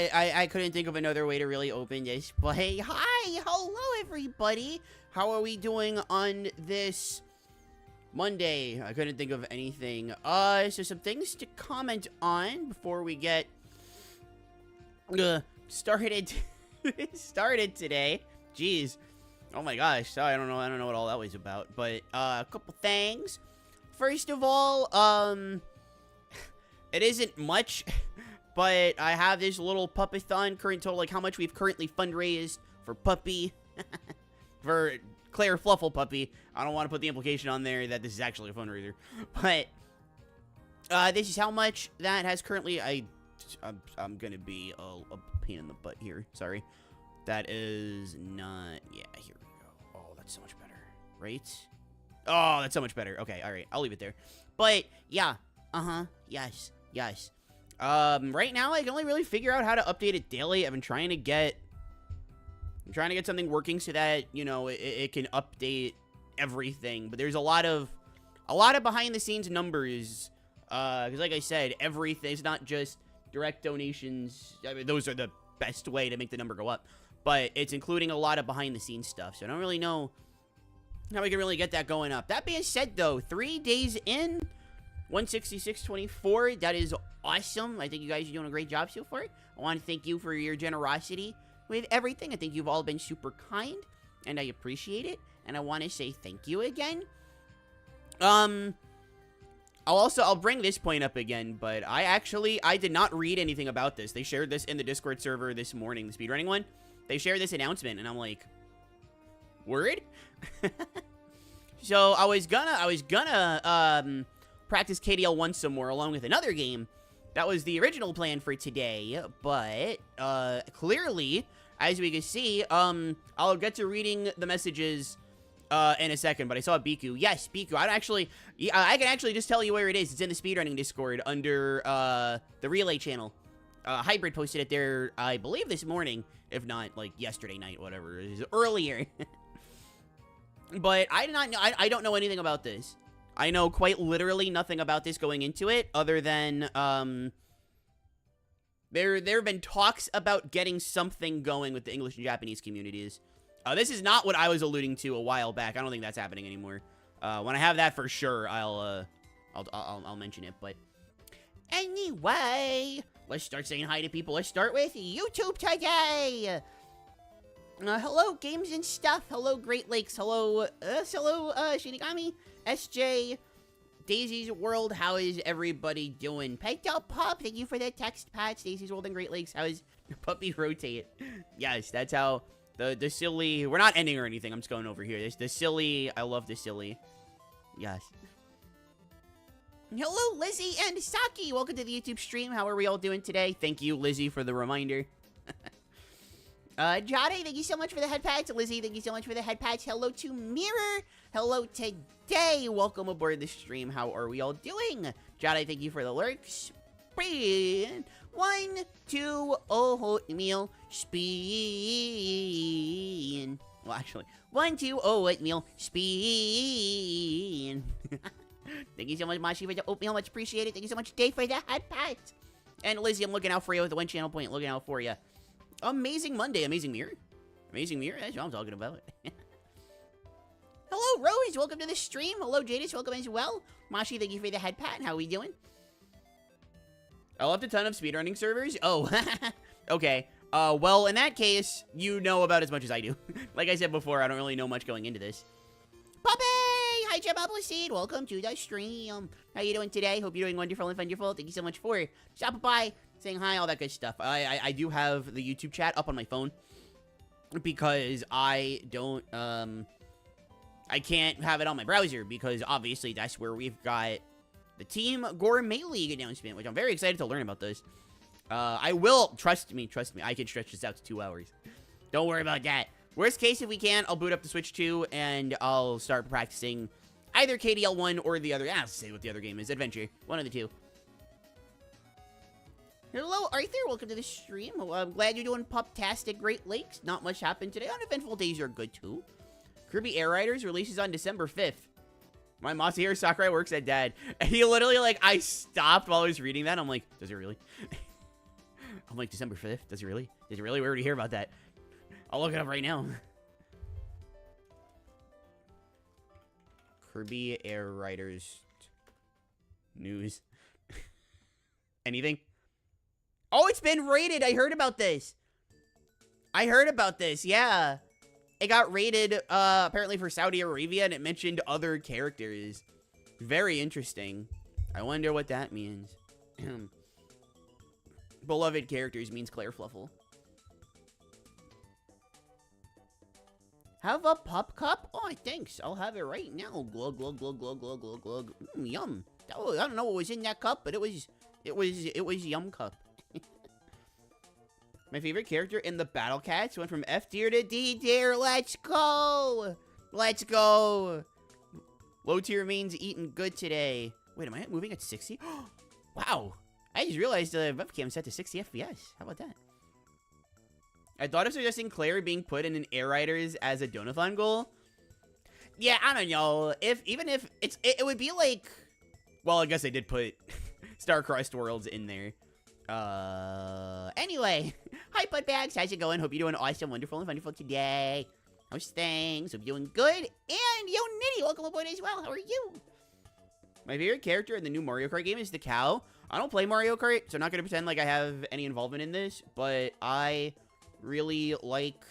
I couldn't think of another way to really open this, but hey, hi, hello everybody. How are we doing on this Monday? I couldn't think of anything. So some things to comment on before we get started started today. Jeez. Oh my gosh. I don't know what all that was about, but a couple things. First of all, it isn't much, but I have this little PUP-A-THON current total, like how much we've currently fundraised for Puppy, for Claire Fluffle Puppy. I don't want to put the implication on there that this is actually a fundraiser, but this is how much that has currently. I'm gonna be a pain in the butt here. Sorry, that is not. Yeah, here we go. Oh, that's so much better, right? Oh, that's so much better. Okay, all right, I'll leave it there. But yeah, yes. Right now I can only really figure out how to update it daily. I'm trying to get something working so that, you know, it can update everything. But there's a lot of behind the scenes numbers. Because like I said, everything, it's not just direct donations. I mean, those are the best way to make the number go up. But it's including a lot of behind the scenes stuff. So I don't really know how we can really get that going up. That being said, though, 3 days in, 166.24. That is awesome. I think you guys are doing a great job so far. I want to thank you for your generosity with everything. I think you've all been super kind, and I appreciate it. And I want to say thank you again. I'll bring this point up again, but I did not read anything about this. They shared this in the Discord server this morning, the speedrunning one. They shared this announcement, and I'm like, word? So I was gonna practice KDL 1 some more along with another game. That was the original plan for today, but clearly, as we can see, I'll get to reading the messages in a second, but I saw Biku. Yes, Biku. I can actually just tell you where it is. It's in the speedrunning Discord under the Relay channel. Hybrid posted it there, I believe, this morning, if not like yesterday night, whatever it is, earlier. But I don't know anything about this. I know quite literally nothing about this going into it, other than, there have been talks about getting something going with the English and Japanese communities. This is not what I was alluding to a while back. I don't think that's happening anymore. When I have that for sure, I'll mention it, but anyway, let's start saying hi to people. Let's start with YouTube today. Hello, Games and Stuff. Hello, Great Lakes. Hello, Shinigami, SJ, Daisy's World. How is everybody doing? Pegged Out Pup, thank you for that text, Pat. Daisy's World and Great Lakes. How is your puppy rotate? Yes, that's how the silly. We're not ending or anything. I'm just going over here. There's the silly. I love the silly. Yes. Hello, Lizzie and Saki. Welcome to the YouTube stream. How are we all doing today? Thank you, Lizzie, for the reminder. Jade, thank you so much for the head pads. Lizzie, thank you so much for the head pads. Hello to Mirror. Hello today. Welcome aboard the stream. How are we all doing? Jade, thank you for the lurks. 1, 2, oatmeal spin. Well, actually, 1, 2, oatmeal spin. Thank you so much, Mashi, for the oatmeal. Much appreciated. Thank you so much, Dave, for the head pads. And Lizzie, I'm looking out for you with the 1 channel point. Looking out for you. Amazing Monday, Amazing Mirror. Amazing Mirror, that's what I'm talking about. Hello, Rose, welcome to the stream. Hello, Jadis, welcome as well. Mashi, thank you for the head pat. How are we doing? I left a ton of speedrunning servers. Oh, okay. Well, in that case, you know about as much as I do. Like I said before, I don't really know much going into this. Puppy! Hi, Jim Appleseed. Welcome to the stream. How you doing today? Hope you're doing wonderful and wonderful. Thank you so much for stopping by, saying hi, all that good stuff. I do have the YouTube chat up on my phone because I don't, I can't have it on my browser because obviously that's where we've got the Team Gourmet League announcement, which I'm very excited to learn about this. I will, trust me, I can stretch this out to 2 hours. Don't worry about that. Worst case, if we can, I'll boot up the Switch 2 and I'll start practicing either KDL 1 or the other. I'll say what the other game is. Adventure. One of the two. Hello, Arthur. Welcome to the stream. Well, I'm glad you're doing Pup-tastic Great Lakes. Not much happened today. Uneventful days are good, too. Kirby Air Riders releases on December 5th. My Masahiro Sakurai works at Dad. He literally, like, I stopped while I was reading that. I'm like, does it really? I'm like, December 5th? Does it really? Does it really? We already hear about that. I'll look it up right now. Kirby Air Riders news. Anything? Oh, it's been rated. I heard about this. Yeah. It got rated, apparently for Saudi Arabia, and it mentioned other characters. Very interesting. I wonder what that means. Beloved characters means Claire Fluffle. Have a pup cup? Oh, thanks. I'll have it right now. Glug, glug, glug, glug, glug, glug, glug. Yum. Oh, I don't know what was in that cup, but it was yum cup. My favorite character in the Battle Cats went from F tier to D tier. Let's go. Let's go. Low tier means eating good today. Wait, am I moving at 60? Wow. I just realized the webcam set to 60 FPS. How about that? I thought of suggesting Claire being put in an Air Riders as a Donathon goal. Yeah, I don't know. Even if it would be like, well, I guess I did put Starcrossed Worlds in there. Anyway, hi Putbags, how's it going? Hope you're doing awesome, wonderful, and wonderful today. How's things? Hope you're doing good. And yo, Nitty, welcome aboard as well. How are you? My favorite character in the new Mario Kart game is the cow. I don't play Mario Kart, so I'm not gonna pretend like I have any involvement in this, but I really like,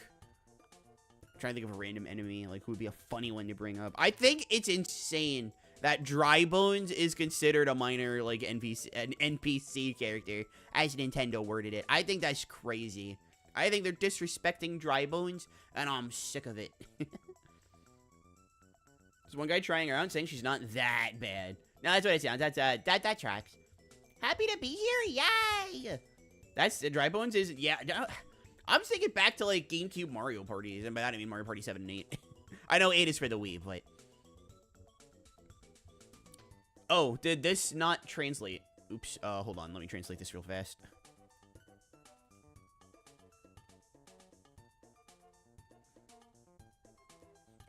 I'm trying to think of a random enemy, like who would be a funny one to bring up. I think it's insane that Dry Bones is considered a minor, like, an NPC character, as Nintendo worded it. I think that's crazy. I think they're disrespecting Dry Bones, and I'm sick of it. There's one guy trying around saying she's not that bad. No, that's what it sounds. That tracks. Happy to be here, yay! That's, Dry Bones is, yeah, I'm thinking back to, like, GameCube Mario parties, and by that I mean Mario Party 7 and 8. I know 8 is for the Wii, but... Oh, did this not translate? Oops, hold on, let me translate this real fast.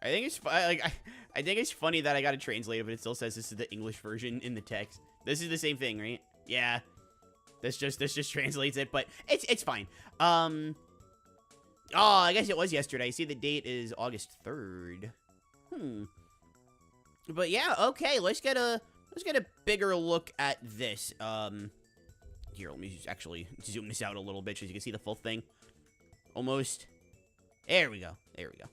I think it's I think it's funny that I got to translate it, but it still says this is the English version in the text. This is the same thing, right? Yeah. This just translates it, but it's fine. Oh, I guess it was yesterday. I see the date is August 3rd. But yeah, okay, let's get a bigger look at this. Here, let me just actually zoom this out a little bit so you can see the full thing. Almost. There we go. There we go.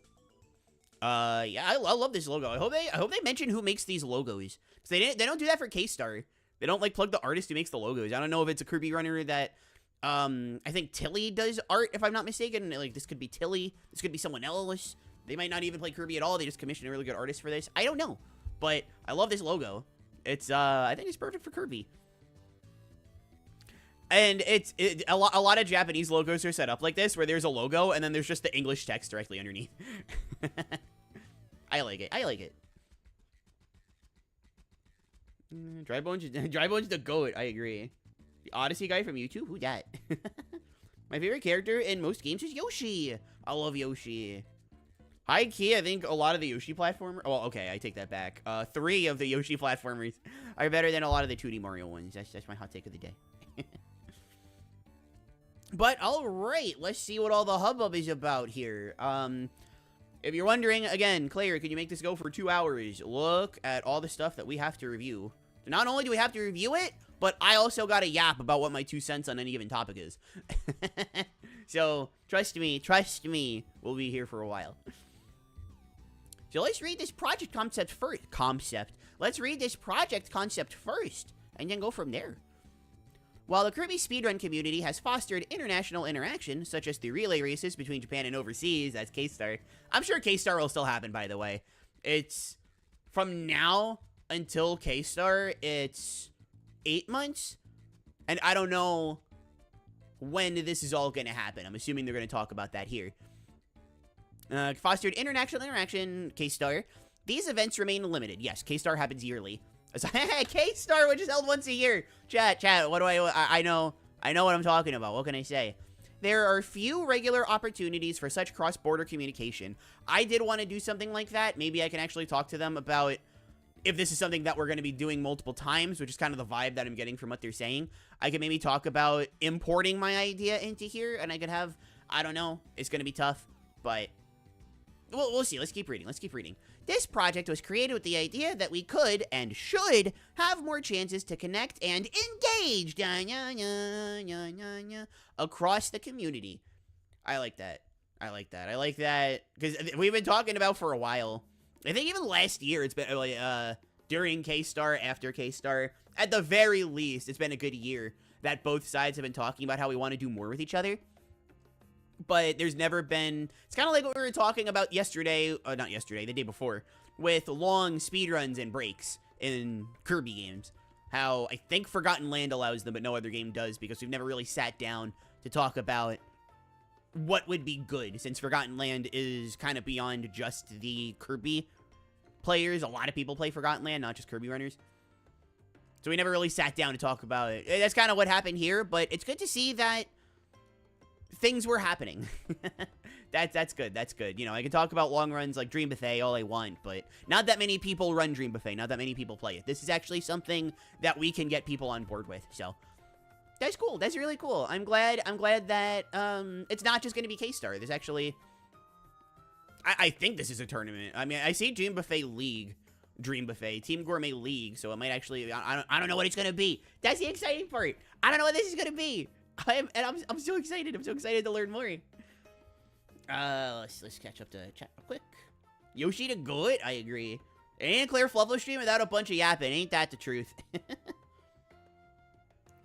Yeah, I love this logo. I hope they mention who makes these logos. Cause they don't do that for K-Star. They don't like plug the artist who makes the logos. I don't know if it's a Kirby runner that I think Tilly does art, if I'm not mistaken. Like, this could be Tilly. This could be someone else. They might not even play Kirby at all. They just commissioned a really good artist for this. I don't know. But I love this logo. It's I think it's perfect for Kirby. And a lot of Japanese logos are set up like this, where there's a logo and then there's just the English text directly underneath. I like it. I like it. Dry Bones the GOAT. I agree. The Odyssey guy from YouTube? Who that? My favorite character in most games is Yoshi. I love Yoshi. High key, I think a lot of the Yoshi platformers... Well, okay, I take that back. 3 of the Yoshi platformers are better than a lot of the 2D Mario ones. That's my hot take of the day. But, alright, let's see what all the hubbub is about here. If you're wondering, again, Claire, can you make this go for 2 hours? Look at all the stuff that we have to review. So not only do we have to review it, but I also got a yap about what my 2 cents on any given topic is. So, trust me, we'll be here for a while. So let's read this project concept first. Let's read this project concept first, and then go from there. While the Kirby speedrun community has fostered international interaction, such as the relay races between Japan and overseas, as K-Star. I'm sure K-Star will still happen, by the way. It's, from now until K-Star, it's 8 months, and I don't know when this is all going to happen. I'm assuming they're going to talk about that here. Fostered international interaction, K-Star. These events remain limited. Yes, K-Star happens yearly. K-Star, which is held once a year. Chat, what do I know what I'm talking about. What can I say? There are few regular opportunities for such cross-border communication. I did want to do something like that. Maybe I can actually talk to them about if this is something that we're going to be doing multiple times, which is kind of the vibe that I'm getting from what they're saying, I could maybe talk about importing my idea into here, and I could have, I don't know, it's going to be tough, but we'll see. Let's keep reading. Let's keep reading. This project was created with the idea that we could and should have more chances to connect and engage across the community. I like that. I like that. I like that because we've been talking about for a while. I think even last year it's been like during K-Star, after K-Star, at the very least, it's been a good year that both sides have been talking about how we want to do more with each other. But there's never been, it's kind of like what we were talking about yesterday, not yesterday, the day before, with long speedruns and breaks in Kirby games. How I think Forgotten Land allows them, but no other game does, because we've never really sat down to talk about what would be good, since Forgotten Land is kind of beyond just the Kirby players. A lot of people play Forgotten Land, not just Kirby runners. So we never really sat down to talk about it. That's kind of what happened here, but it's good to see that things were happening. That's good. That's good. You know, I can talk about long runs like Dream Buffet all I want, but not that many people run Dream Buffet. Not that many people play it. This is actually something that we can get people on board with. So that's cool. That's really cool. I'm glad that it's not just going to be K-Star. There's actually, I think this is a tournament. I mean, I see Dream Buffet League, Dream Buffet, Team Gourmet League, so it might actually, I don't know what it's going to be. That's the exciting part. I don't know what this is going to be. I'm so excited. I'm so excited to learn more. Let's catch up to chat real quick. Yoshi to good? I agree. Ain't Claire Fluffle stream without a bunch of yapping. Ain't that the truth?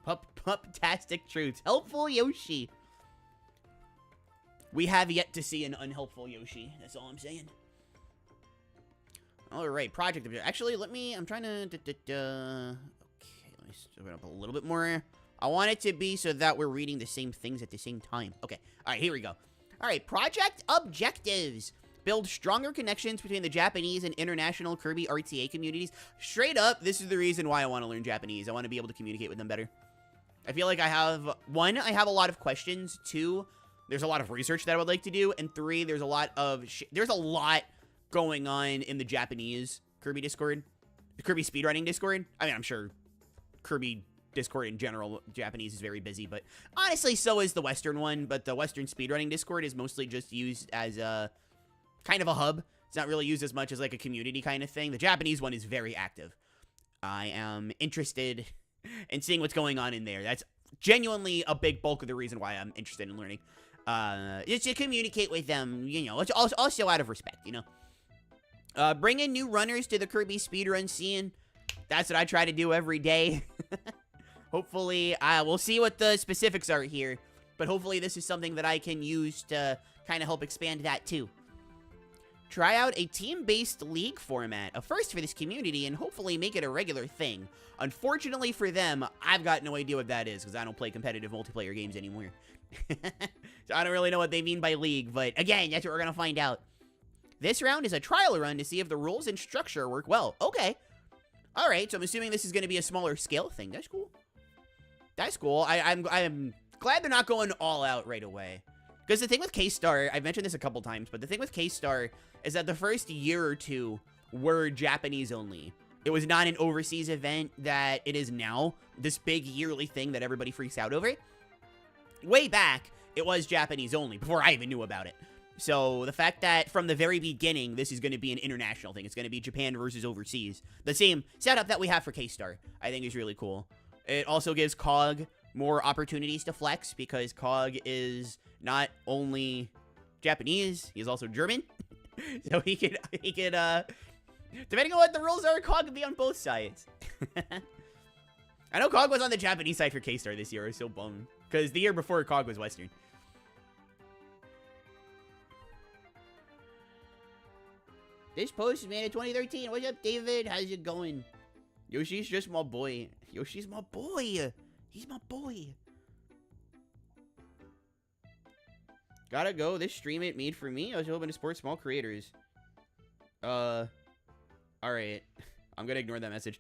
Pup-tastic truths. Helpful Yoshi. We have yet to see an unhelpful Yoshi. That's all I'm saying. Alright, project objective. Actually, I'm trying to, okay, let me open up a little bit more. I want it to be so that we're reading the same things at the same time. Okay, alright, here we go. Alright, project objectives. Build stronger connections between the Japanese and international Kirby RTA communities. Straight up, this is the reason why I want to learn Japanese. I want to be able to communicate with them better. I feel like I have a lot of questions. 2, there's a lot of research that I would like to do. And 3, there's a lot going on in the Japanese Kirby Discord. The Kirby Speedrunning Discord. I mean, I'm sure Kirby Discord in general, Japanese is very busy, but honestly, so is the Western one. But the Western Speedrunning Discord is mostly just used as a kind of a hub. It's not really used as much as like a community kind of thing. The Japanese one is very active. I am interested in seeing what's going on in there. That's genuinely a big bulk of the reason why I'm interested in learning. Just to communicate with them, you know, it's also out of respect, you know. Bring in new runners to the Kirby speedrun scene. That's what I try to do every day. Hopefully, we'll see what the specifics are here, but hopefully this is something that I can use to kind of help expand that too. Try out a team-based league format, a first for this community, and hopefully make it a regular thing. Unfortunately for them, I've got no idea what that is, because I don't play competitive multiplayer games anymore. So I don't really know what they mean by league, but again, that's what we're going to find out. This round is a trial run to see if the rules and structure work well. Okay. Alright, so I'm assuming this is going to be a smaller scale thing. That's cool. That's cool. I'm glad they're not going all out right away. Because the thing with K-Star, I've mentioned this a couple times, but the thing with K-Star is that the first year or two were Japanese only. It was not an overseas event that it is now, this big yearly thing that everybody freaks out over. Way back, it was Japanese only, before I even knew about it. So the fact that from the very beginning, this is going to be an international thing. It's going to be Japan versus overseas. The same setup that we have for K-Star, I think is really cool. It also gives COG more opportunities to flex, because COG is not only Japanese, he is also German. So he could, depending on what the rules are, COG could be on both sides. I know COG was on the Japanese side for K-Star this year. I was so bummed, because the year before, COG was Western. This post is made in 2013. What's up, David? How's it going? Yoshi's just my boy. Yoshi's my boy. He's my boy. Gotta go. This stream ain't made for me. I was hoping to support small creators. Alright. I'm gonna ignore that message.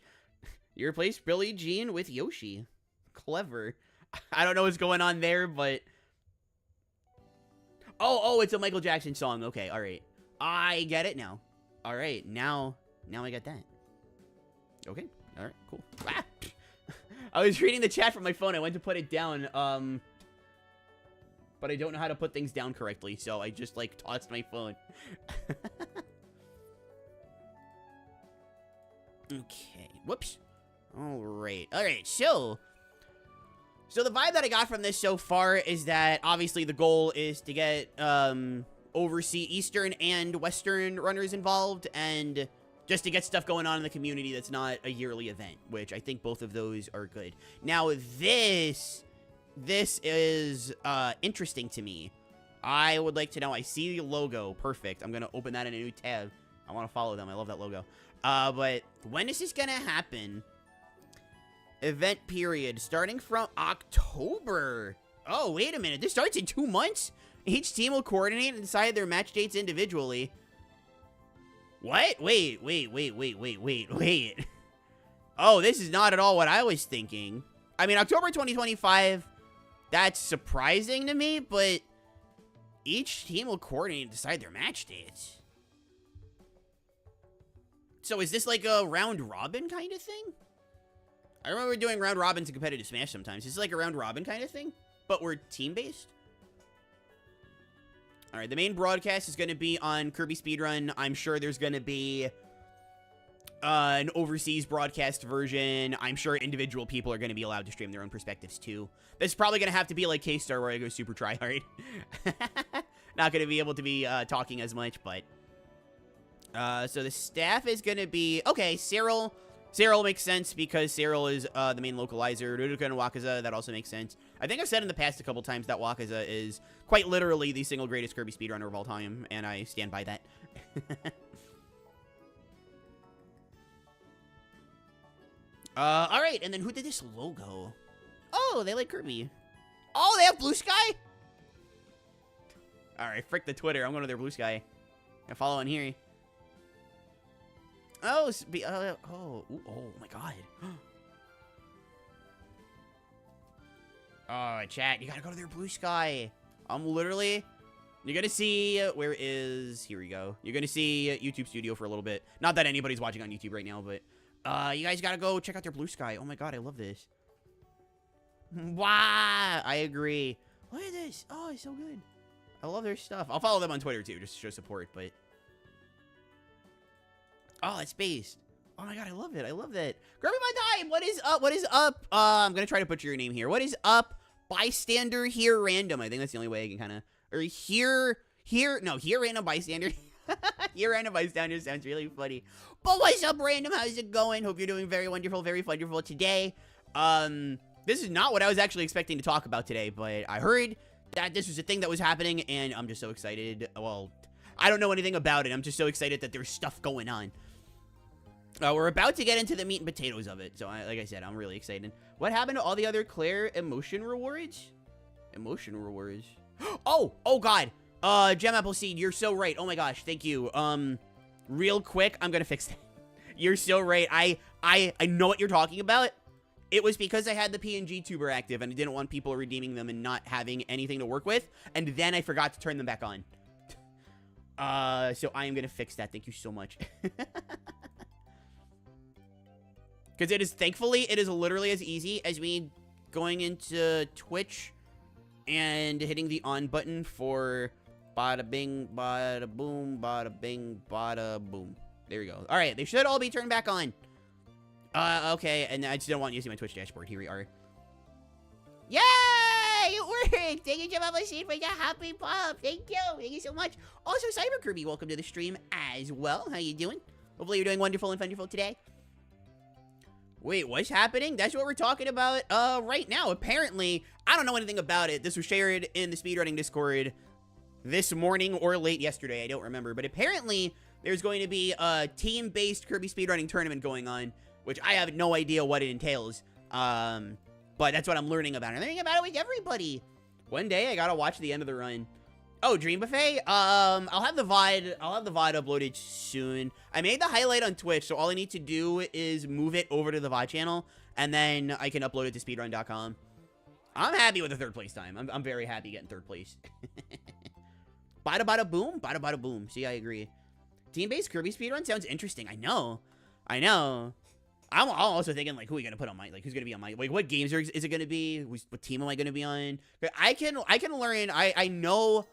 You replaced Billie Jean with Yoshi. Clever. I don't know what's going on there, but... Oh, it's a Michael Jackson song. Okay, alright. I get it now. Alright, now I got that. Okay. All right. Cool. Ah! I was reading the chat from my phone. I went to put it down. But I don't know how to put things down correctly, so I just, like, tossed my phone. Okay. Whoops. All right. So the vibe that I got from this so far is that obviously the goal is to get oversee Eastern and Western runners involved, and just to get stuff going on in the community that's not a yearly event, which I think both of those are good. Now this is interesting to me. I would like to know. I see the logo. Perfect. I'm gonna open that in a new tab. I want to follow them. I love that logo. But when is this gonna happen? Event period starting from October. Oh, wait a minute. This starts in 2 months? Each team will coordinate and decide their match dates individually. What? Wait. Oh, this is not at all what I was thinking. I mean, October 2025, that's surprising to me, but each team will coordinate and decide their match dates. So is this like a round robin kind of thing? I remember doing round robins in competitive Smash sometimes. Is this like a round robin kind of thing? But we're team-based? Alright, the main broadcast is going to be on Kirby Speedrun. I'm sure there's going to be an overseas broadcast version. I'm sure individual people are going to be allowed to stream their own perspectives too. This is probably going to have to be like K-Star where I go super tryhard. Not going to be able to be talking as much, but... so the staff is going to be... Okay, Cyril. Cyril makes sense because Cyril is the main localizer. Ruduka and Wakaza, that also makes sense. I think I've said in the past a couple times that Wakaza is quite literally the single greatest Kirby speedrunner of all time, and I stand by that. Alright, and then who did this logo? Oh, they like Kirby. Oh, they have Blue Sky? Alright, frick the Twitter. I'm going to their Blue Sky. I follow on here. Oh, oh my god. Oh, chat, you gotta go to their Blue Sky. I'm literally... You're gonna see... Where is... Here we go. You're gonna see YouTube Studio for a little bit. Not that anybody's watching on YouTube right now, but... you guys gotta go check out their Blue Sky. Oh my god, I love this. Wow, I agree. Look at this. Oh, it's so good. I love their stuff. I'll follow them on Twitter, too, just to show support, but... Oh, it's based. Oh my god, I love it. I love that. Grab my time. What is up? What is up? I'm gonna try to butcher your name here. What is up? Bystander here random. I think that's the only way I can kind of... Or here random bystander. Here random bystander sounds really funny. But what's up, random? How's it going? Hope you're doing very wonderful, very wonderful today. This is not what I was actually expecting to talk about today, but I heard that this was a thing that was happening, and I'm just so excited. Well, I don't know anything about it. I'm just so excited that there's stuff going on. We're about to get into the meat and potatoes of it. So, like I said, I'm really excited. What happened to all the other Claire emotion rewards? Emotion rewards. Oh God. Gem Apple Seed, you're so right. Oh my gosh, thank you. Real quick, I'm gonna fix that. You're so right. I know what you're talking about. It was because I had the PNG tuber active and I didn't want people redeeming them and not having anything to work with. And then I forgot to turn them back on. So I am gonna fix that. Thank you so much. Because it is, thankfully, it is literally as easy as me going into Twitch and hitting the on button for bada bing, bada boom, bada bing, bada boom. There we go. All right, they should all be turned back on. Okay, and I just don't want you to see my Twitch dashboard. Here we are. Yay! It worked! Thank you, Jim Machine, for your happy pop. Thank you. Thank you so much. Also, Cyber Kirby, welcome to the stream as well. How you doing? Hopefully you're doing wonderful and wonderful today. Wait, what's happening? That's what we're talking about right now. Apparently, I don't know anything about it. This was shared in the Speedrunning Discord this morning or late yesterday. I don't remember. But apparently, there's going to be a team-based Kirby Speedrunning tournament going on, which I have no idea what it entails. But that's what I'm learning about. I'm learning about it with everybody. One day, I gotta watch the end of the run. Oh, Dream Buffet? I'll have the VOD uploaded soon. I made the highlight on Twitch, so all I need to do is move it over to the VOD channel, and then I can upload it to speedrun.com. I'm happy with the third place time. I'm very happy getting third place. Bada bada boom? Bada bada boom. See, I agree. Team-based Kirby speedrun sounds interesting. I know. I'm also thinking, like, who are we gonna put on my, like, who's gonna be on my, like, what games is it gonna be? What team am I gonna be on? I can learn. I know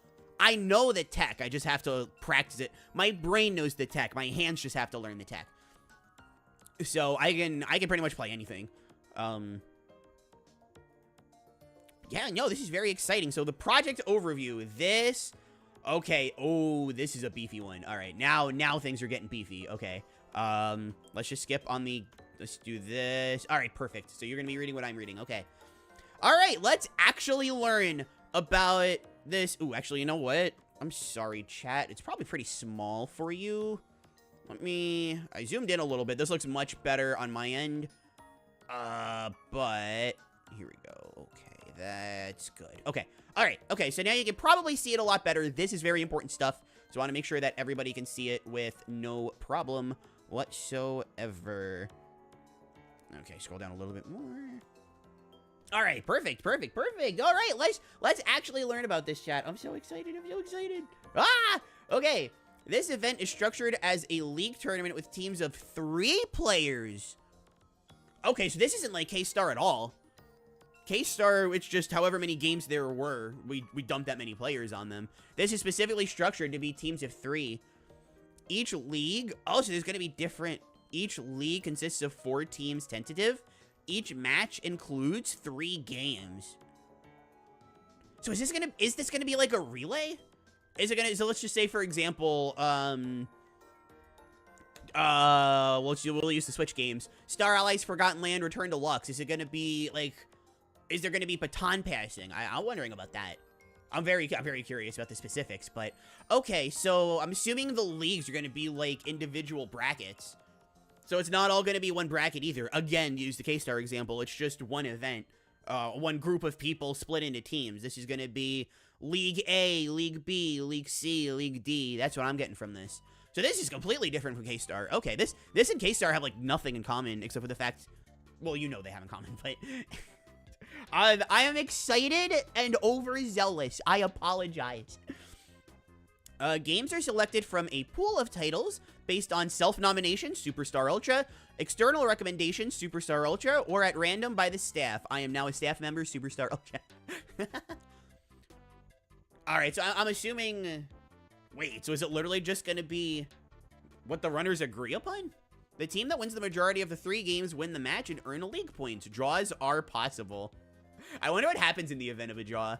the tech. I just have to practice it. My brain knows the tech. My hands just have to learn the tech. So I can pretty much play anything. Yeah, no, this is very exciting. So the project overview. This. Okay. Oh, this is a beefy one. All right, now things are getting beefy. Okay. Let's just skip on the. Let's do this. All right, perfect. So you're going to be reading what I'm reading. Okay. All right, let's actually learn about this. Ooh, actually, you know what? I'm sorry, chat. It's probably pretty small for you. I zoomed in a little bit. This looks much better on my end. But here we go. Okay, that's good. Okay. All right. Okay, so now you can probably see it a lot better. This is very important stuff. So I want to make sure that everybody can see it with no problem whatsoever. Okay, scroll down a little bit more. All right, perfect. All right, let's actually learn about this, chat. I'm so excited. Ah! Okay. This event is structured as a league tournament with teams of 3 players. Okay, so this isn't like K-Star at all. K-Star, it's just however many games there were, we dumped that many players on them. This is specifically structured to be teams of 3. Each league, oh, so there's going to be different. Each league consists of 4 teams tentative. Each match includes 3 games. So is this gonna be like a relay? So let's just say, for example, we'll use the Switch games. Star Allies Forgotten Land Return to Lux. Is it gonna be like, is there gonna be baton passing? I'm wondering about that. I'm very curious about the specifics, but okay, so I'm assuming the leagues are gonna be like individual brackets. So it's not all gonna be one bracket either. Again, use the K-Star example, it's just one event. One group of people split into teams. This is gonna be League A, League B, League C, League D. That's what I'm getting from this. So this is completely different from K-Star. Okay, this and K-Star have like nothing in common except for the fact, well, you know they have in common, but I am excited and overzealous. I apologize. Games are selected from a pool of titles based on self-nomination, Superstar Ultra, external recommendation, Superstar Ultra, or at random by the staff. I am now a staff member, Superstar Ultra. Alright, so I'm assuming... Wait, so is it literally just going to be what the runners agree upon? The team that wins the majority of the 3 games win the match and earn a league points. Draws are possible. I wonder what happens in the event of a draw.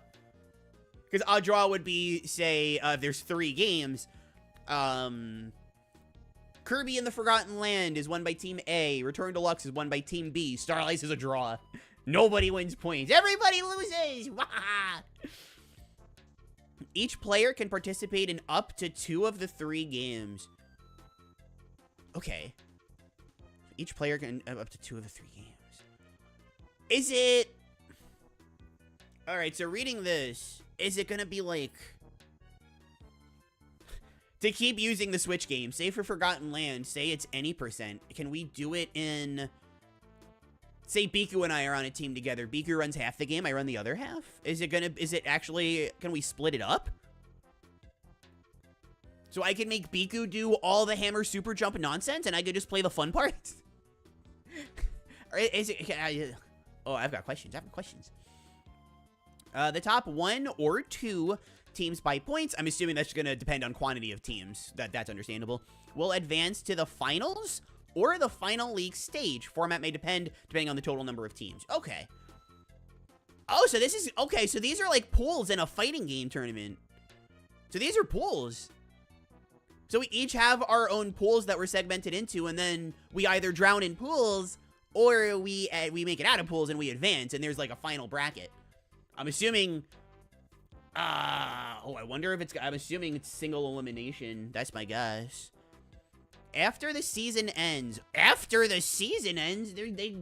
Because a draw would be, say, if there's 3 games, Kirby in the Forgotten Land is won by Team A, Return to Lux is won by Team B, Starlight is a draw. Nobody wins points. Everybody loses! Wah! Each player can participate in up to 2 of the 3 games. Okay. Each player can have up to 2 of the 3 games. Is it... Alright, so reading this, is it gonna be like... To keep using the Switch game, say for Forgotten Land, say it's any %, can we do it in... Say Biku and I are on a team together. Biku runs half the game, I run the other half? Is it actually... Can we split it up? So I can make Biku do all the hammer super jump nonsense, and I could just play the fun parts? Or is it... Oh, I've got questions. The top 1 or 2 teams by points, I'm assuming that's going to depend on quantity of teams. That's understandable. Will advance to the finals or the final league stage. Format may depending on the total number of teams. Okay. Oh, so this is... Okay, so these are like pools in a fighting game tournament. So these are pools. So we each have our own pools that we're segmented into, and then we either drown in pools, or we make it out of pools and we advance, and there's like a final bracket. I'm assuming... I wonder if it's... I'm assuming it's single elimination. That's my guess. After the season ends...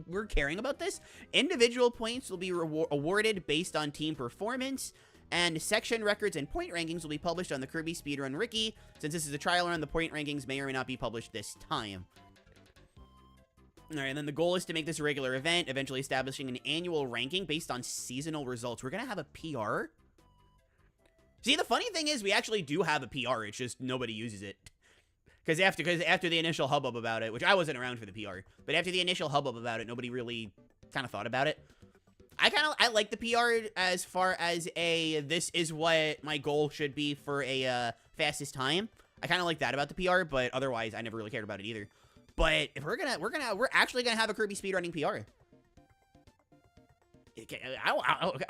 We're caring about this? Individual points will be awarded based on team performance, and section records and point rankings will be published on the Kirby Speedrun Wiki. Since this is a trial run, the point rankings may or may not be published this time. Alright, and then the goal is to make this a regular event, eventually establishing an annual ranking based on seasonal results. We're going to have a PR? See, the funny thing is we actually do have a PR, it's just nobody uses it. Because after the initial hubbub about it, which I wasn't around for the PR, but after the initial hubbub about it, nobody really kind of thought about it. I like the PR as far as this is what my goal should be for a fastest time. I kind of like that about the PR, but otherwise I never really cared about it either. But if we're actually gonna have a Kirby speedrunning PR.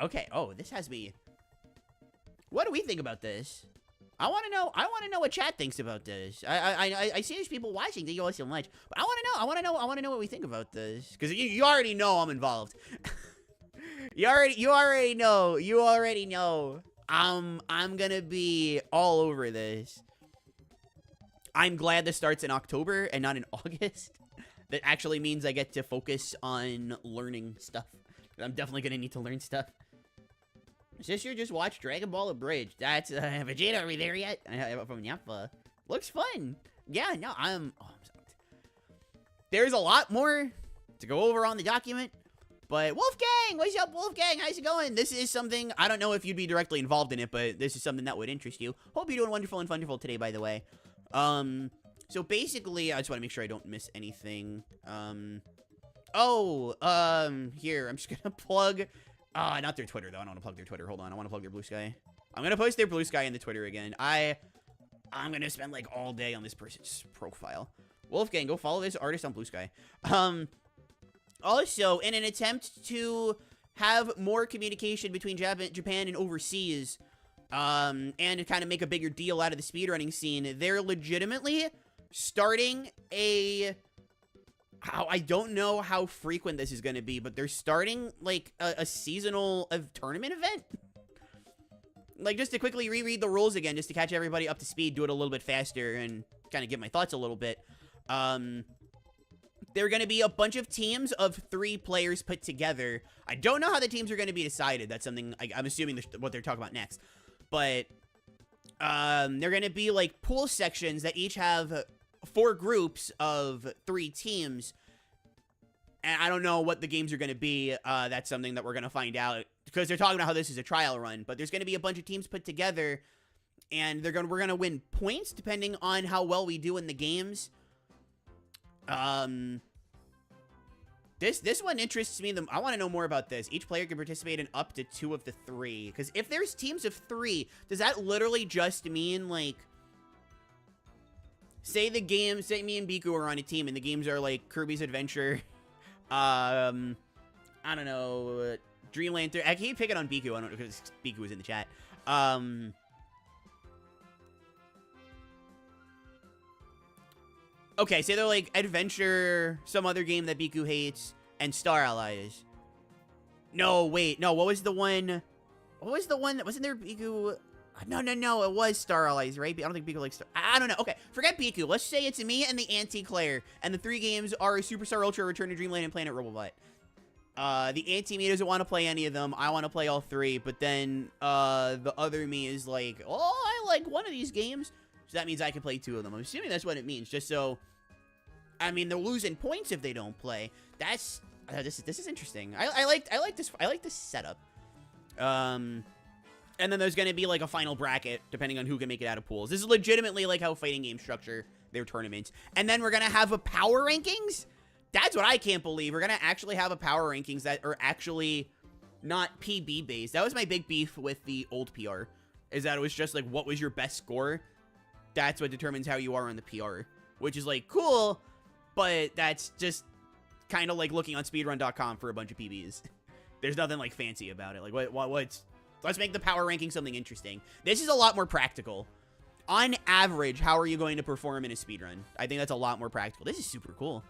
Okay. Oh, this has me. What do we think about this? I want to know what chat thinks about this. I see these people watching. Thank you all so much. But I want to know what we think about this, because you already know I'm involved. you already know. I'm gonna be all over this. I'm glad this starts in October and not in August. That actually means I get to focus on learning stuff. I'm definitely gonna need to learn stuff. Sister just watched Dragon Ball Abridged. That's Vegeta, are we there yet? From Yappa. Looks fun. Yeah, no, I'm stoked. There's a lot more to go over on the document. But Wolfgang, what's up, Wolfgang? How's it going? This is something, I don't know if you'd be directly involved in it, but this is something that would interest you. Hope you're doing wonderful and wonderful today, by the way. So basically, I just want to make sure I don't miss anything. Here, I'm just gonna plug, not their Twitter, though. I don't want to plug their Twitter. Hold on, I want to plug their Blue Sky. I'm gonna post their Blue Sky in the Twitter again. I'm gonna spend, like, all day on this person's profile. Wolfgang, go follow this artist on Blue Sky. Also, in an attempt to have more communication between Japan and overseas, and to kind of make a bigger deal out of the speedrunning scene, they're legitimately starting I don't know how frequent this is going to be, but they're starting, like, a seasonal tournament event. Like, just to quickly reread the rules again, just to catch everybody up to speed, do it a little bit faster, and kind of get my thoughts a little bit. There are going to be a bunch of teams of 3 players put together. I don't know how the teams are going to be decided. That's something, I'm assuming what they're talking about next. But, they're going to be, like, pool sections that each have 4 groups of 3 teams. And I don't know what the games are going to be. That's something that we're going to find out, because they're talking about how this is a trial run. But there's going to be a bunch of teams put together, and we're going to win points depending on how well we do in the games. This one interests me. I want to know more about this. Each player can participate in up to 2 of the 3. Because if there's teams of 3, does that literally just mean, like, say me and Biku are on a team, and the games are, like, Kirby's Adventure, I don't know, Dreamland 3. I keep picking on Biku, I don't know, because Biku was in the chat. Okay, say they're like Adventure, some other game that Biku hates, and Star Allies. No, wait, no, what was the one? What was the one that wasn't there Biku? No, it was Star Allies, right? I don't think Biku likes Star. I don't know. Okay, forget Biku. Let's say it's me and the Anti-Claire, and the 3 games are Superstar Ultra, Return to Dreamland, and Planet Robobot. The anti-me doesn't want to play any of them. I want to play all 3, but then the other me is like, oh, I like one of these games. So that means I can play 2 of them. I'm assuming that's what it means. Just so, I mean, they're losing points if they don't play. This is interesting. I like this setup. And then there's gonna be like a final bracket depending on who can make it out of pools. This is legitimately like how fighting games structure their tournaments. And then we're gonna have a power rankings. That's what I can't believe. We're gonna actually have a power rankings that are actually not PB based. That was my big beef with the old PR, is that it was just like, what was your best score? That's what determines how you are on the PR, which is like cool, but that's just kind of like looking on speedrun.com for a bunch of PBs. There's nothing like fancy about it. Like what's, let's make the power ranking something interesting. This is a lot more practical. On average, how are you going to perform in a speedrun? I think that's a lot more practical. This is super cool.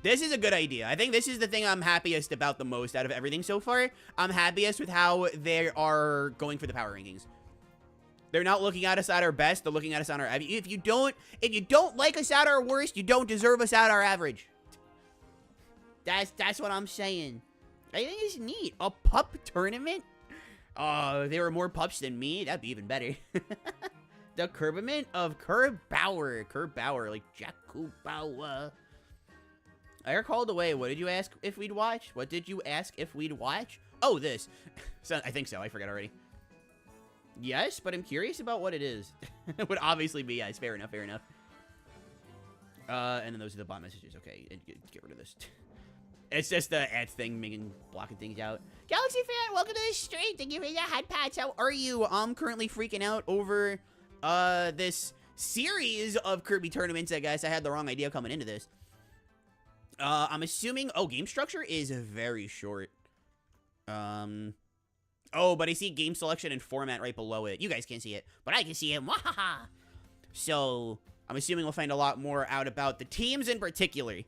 This is a good idea. I think this is the thing I'm happiest about the most out of everything so far. I'm happiest with how they are going for the power rankings. They're not looking at us at our best. They're looking at us on our... If you don't like us at our worst, you don't deserve us at our average. That's what I'm saying. I think it's neat. A pup tournament? There were more pups than me. That'd be even better. The Kirbament of Curb Bauer. Curb Bauer, like Jakku Bauer. I are called away. What did you ask if we'd watch? What did you ask if we'd watch? Oh, this. So, I think so. I forgot already. Yes, but I'm curious about what it is. It would obviously be yes. Fair enough, fair enough. And then those are the bot messages. Okay, get rid of this. It's just the ad thing blocking things out. Galaxy fan, welcome to the stream. Thank you for the hot patch. How are you? I'm currently freaking out over this series of Kirby tournaments. I guess I had the wrong idea coming into this. I'm assuming. Oh, game structure is very short. Oh, but I see game selection and format right below it. You guys can't see it, but I can see it. Wahaha. So I'm assuming we'll find a lot more out about the teams in particular.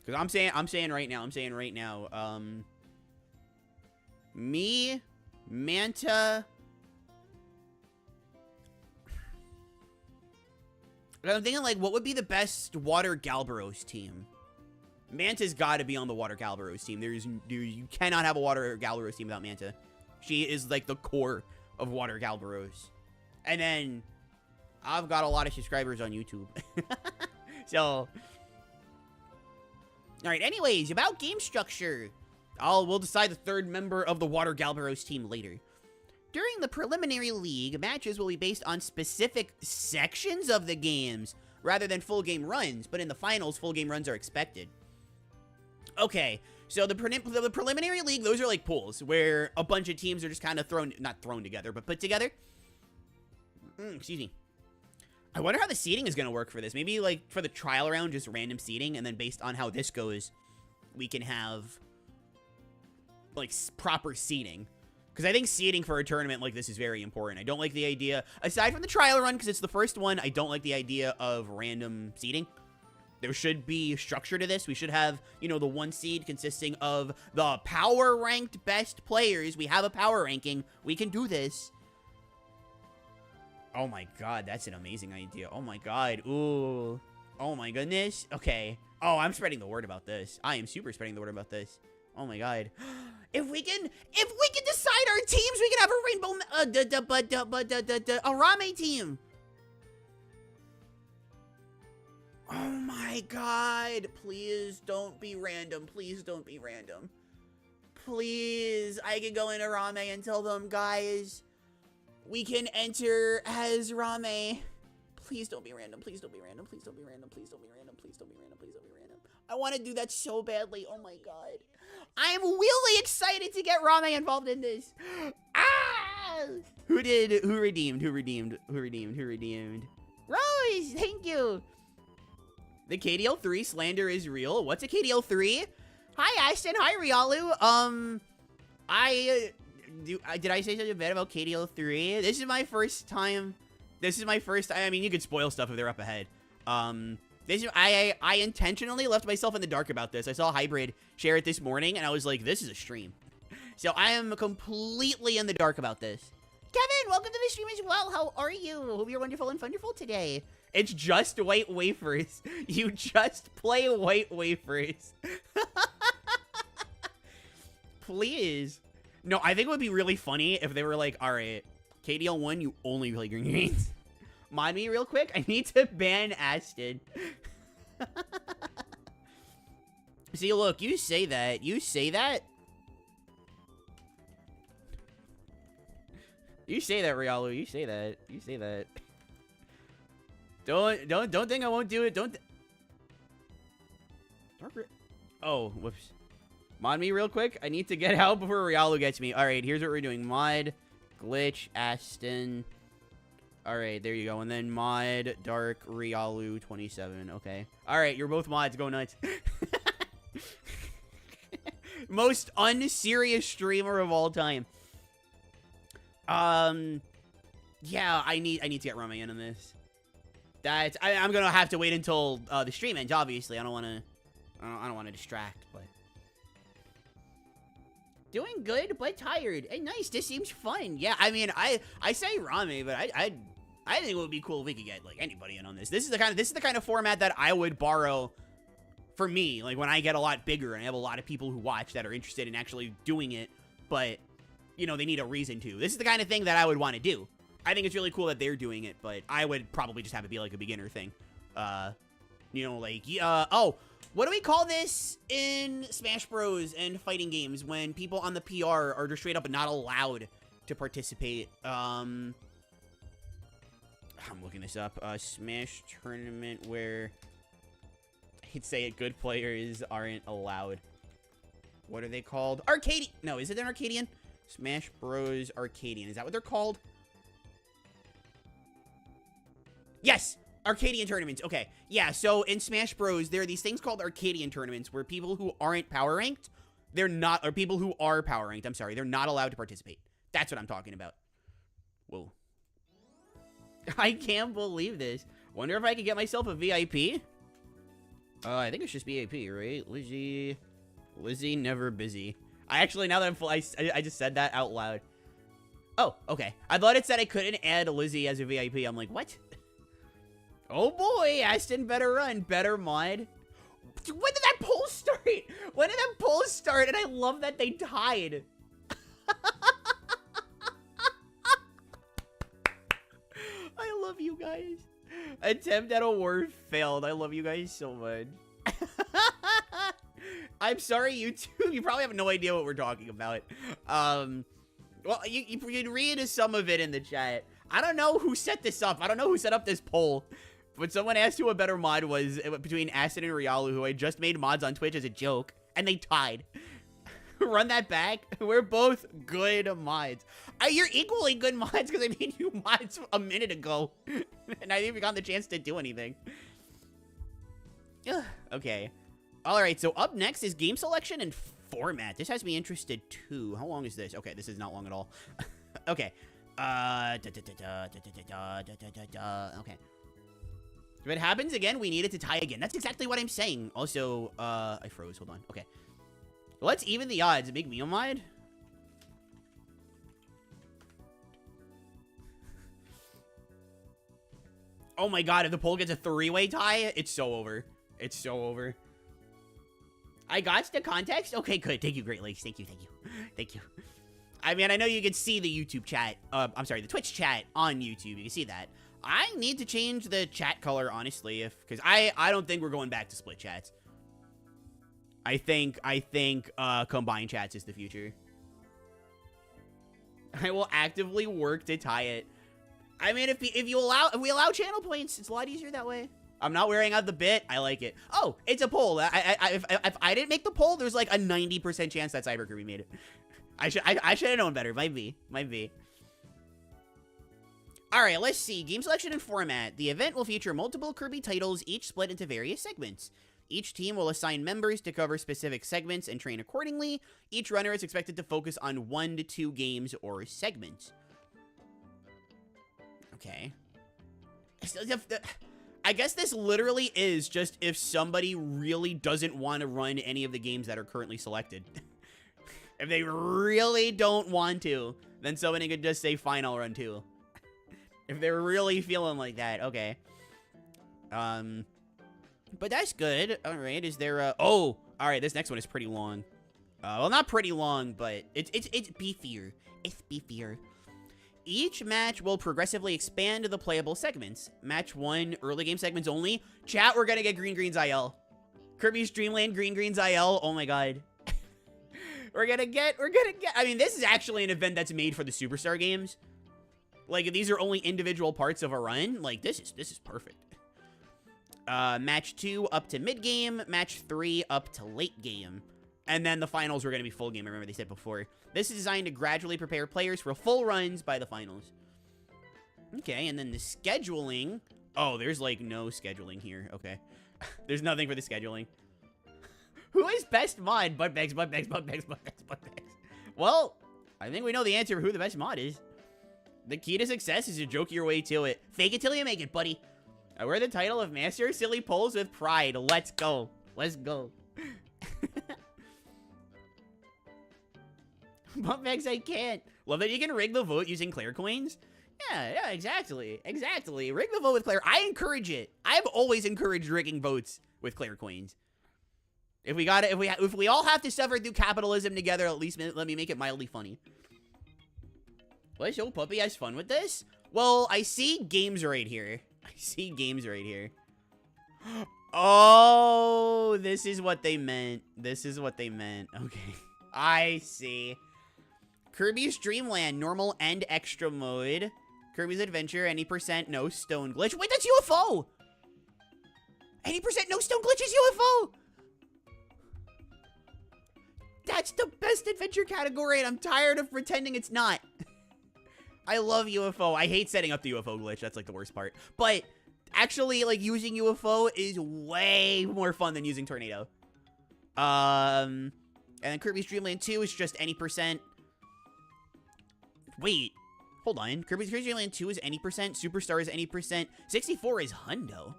Because I'm saying right now, me, Manta. I'm thinking, like, what would be the best Water Galbaros team? Manta's got to be on the Water Galbaros team. You cannot have a Water Galbaros team without Manta. She is, like, the core of Water Galbaros. And then, I've got a lot of subscribers on YouTube. So, alright, anyways, about game structure. We'll decide the third member of the Water Galbaros team later. During the preliminary league, matches will be based on specific sections of the games, rather than full game runs, but in the finals, full game runs are expected. Okay, so the preliminary league, those are like pools, where a bunch of teams are just kind of not thrown together, but put together. Excuse me. I wonder how the seeding is going to work for this. Maybe, like, for the trial round, just random seeding, and then based on how this goes, we can have, like, proper seeding. Because I think seeding for a tournament like this is very important. I don't like the idea, aside from the trial run, because it's the first one, I don't like the idea of random seeding. There should be structure to this. We should have, you know, the 1 seed consisting of the power-ranked best players. We have a power ranking. We can do this. Oh my god, that's an amazing idea. Oh my god. Ooh. Oh my goodness. Okay. Oh, I'm spreading the word about this. I am super spreading the word about this. Oh my god. If we can decide our teams, we can have a rame team. Oh my god. Please don't be random. Please don't be random. Please. I can go into rame and tell them, guys, we can enter as rame. Please don't be random. Please don't be random. Please don't be random. Please don't be random. Please don't be random. Please don't be random. I want to do that so badly. Oh my god. I am really excited to get rame involved in this. Ah! Who redeemed? Rose, thank you. The KDL3 slander is real. What's a KDL3? Hi, Ashton. Hi, Rialu. Did I say something bad about KDL3? This is my first time. I mean, you could spoil stuff if they're up ahead. I intentionally left myself in the dark about this. I saw Hybrid share it this morning, and I was like, this is a stream. So I am completely in the dark about this. Kevin, welcome to the stream as well. How are you? Hope you're wonderful and wonderful today. It's just white wafers. You just play white wafers. Please. No, I think it would be really funny if they were like, all right, KDL1, you only play green greens. Mod me real quick. I need to ban Aston. See, look, you say that. You say that, Rialu. You say that. Don't think I won't do it. Oh, whoops. Mod me real quick. I need to get out before Rialu gets me. All right, here's what we're doing. Mod, glitch, Aston. All right, there you go. And then mod, dark, Rialu, 27. Okay. All right, you're both mods. Go nuts. Most unserious streamer of all time. Yeah, I need to get rame in on this. I'm gonna have to wait until the stream ends. Obviously, I don't want to distract, but doing good but tired. Hey, nice. This seems fun. Yeah, I mean, I say rame, but I think it would be cool if we could get like anybody in on this. This is the kind of format that I would borrow for me. Like when I get a lot bigger and I have a lot of people who watch that are interested in actually doing it, but you know they need a reason to. This is the kind of thing that I would want to do. I think it's really cool that they're doing it, but I would probably just have it be like a beginner thing. You know, like, oh, what do we call this in Smash Bros. And fighting games when people on the PR are just straight up not allowed to participate? I'm looking this up. Smash tournament where I'd say it, good players aren't allowed. What are they called? Arcadian. No, is it an Arcadian? Smash Bros. Arcadian. Is that what they're called? Yes! Arcadian tournaments. Okay. Yeah, so in Smash Bros, there are these things called Arcadian tournaments where people who aren't power ranked, they're not, or people who are power ranked, I'm sorry, they're not allowed to participate. That's what I'm talking about. Whoa. I can't believe this. Wonder if I could get myself a VIP? I think it's just VIP, right? Lizzie, never busy. I actually, now that I'm full, I just said that out loud. Oh, okay. I thought it said I couldn't add Lizzie as a VIP. I'm like, what? Oh boy, Aston better run. Better mod. When did that poll start? When did that poll start? And I love that they tied. I love you guys. Attempt at a word failed. I love you guys so much. I'm sorry, YouTube. You probably have no idea what we're talking about. Well, you can read some of it in the chat. I don't know who set this up. I don't know who set up this poll. But someone asked who a better mod was between Acid and Rialu, who I just made mods on Twitch as a joke. And they tied. Run that back. We're both good mods. You're equally good mods because I made you mods a minute ago. And I didn't even got the chance to do anything. Okay. Alright, so up next is game selection and format. This has me interested too. How long is this? Okay, this is not long at all. Okay. Okay. If it happens again, we need it to tie again. That's exactly what I'm saying. Also, I froze. Hold on. Okay. Let's even the odds and make me a mod. Oh my god, if the poll gets a three-way tie, it's so over. It's so over. I got the context? Okay, good. Thank you, Great Lakes. Thank you, thank you. Thank you. I mean, I know you can see the YouTube chat. I'm sorry, the Twitch chat on YouTube. You can see that. I need to change the chat color, honestly, because I don't think we're going back to split chats. I think combined chats is the future. I will actively work to tie it. I mean, if we allow channel points, it's a lot easier that way. I'm not wearing out the bit. I like it. Oh, it's a poll. If I didn't make the poll, there's like a 90% chance that Cyber Kirby made it. I should have known better. Might be. All right, let's see. Game selection and format. The event will feature multiple Kirby titles, each split into various segments. Each team will assign members to cover specific segments and train accordingly. Each runner is expected to focus on 1 to 2 games or segments. Okay. I guess this literally is just if somebody really doesn't want to run any of the games that are currently selected. If they really don't want to, then somebody could just say, fine, I'll run 2. If they're really feeling like that, okay. But that's good. All right, is there a... Oh, all right, this next one is pretty long. Well, not pretty long, but it's beefier. It's beefier. Each match will progressively expand the playable segments. Match 1, early game segments only. Chat, we're gonna get Green Green's IL. Kirby's Dreamland, Green Green's IL. Oh my god. We're gonna get... I mean, this is actually an event that's made for the Superstar games. Like, if these are only individual parts of a run, like, this is perfect. Match 2 up to mid-game. Match 3 up to late game. And then the finals were going to be full game, I remember they said before. This is designed to gradually prepare players for full runs by the finals. Okay, and then the scheduling. Oh, there's, like, no scheduling here. Okay. There's nothing for the scheduling. Who is best mod? Buttbags. Well, I think we know the answer for who the best mod is. The key to success is to joke your way to it. Fake it till you make it, buddy. I wear the title of Master of Silly Polls with pride. Let's go. Let's go. Buttbags, I can't. Love that you can rig the vote using Claire coins. Yeah, exactly. Exactly. Rig the vote with Claire. I encourage it. I've always encouraged rigging votes with Claire coins. If we all have to suffer through capitalism together, at least let me make it mildly funny. Let's hope Puppy has fun with this. Well, I see games right here. Oh, this is what they meant. Okay. I see. Kirby's Dreamland, normal and extra mode. Kirby's Adventure, any percent, no stone glitch. Wait, that's UFO! Any percent, no stone glitch is UFO! That's the best adventure category, and I'm tired of pretending it's not. I love UFO. I hate setting up the UFO glitch. That's, like, the worst part. But actually, like, using UFO is way more fun than using Tornado. And then Kirby's Dream Land 2 is just any percent. Wait. Hold on. Kirby's Dream Land 2 is any percent. Superstar is any percent. 64 is hundo.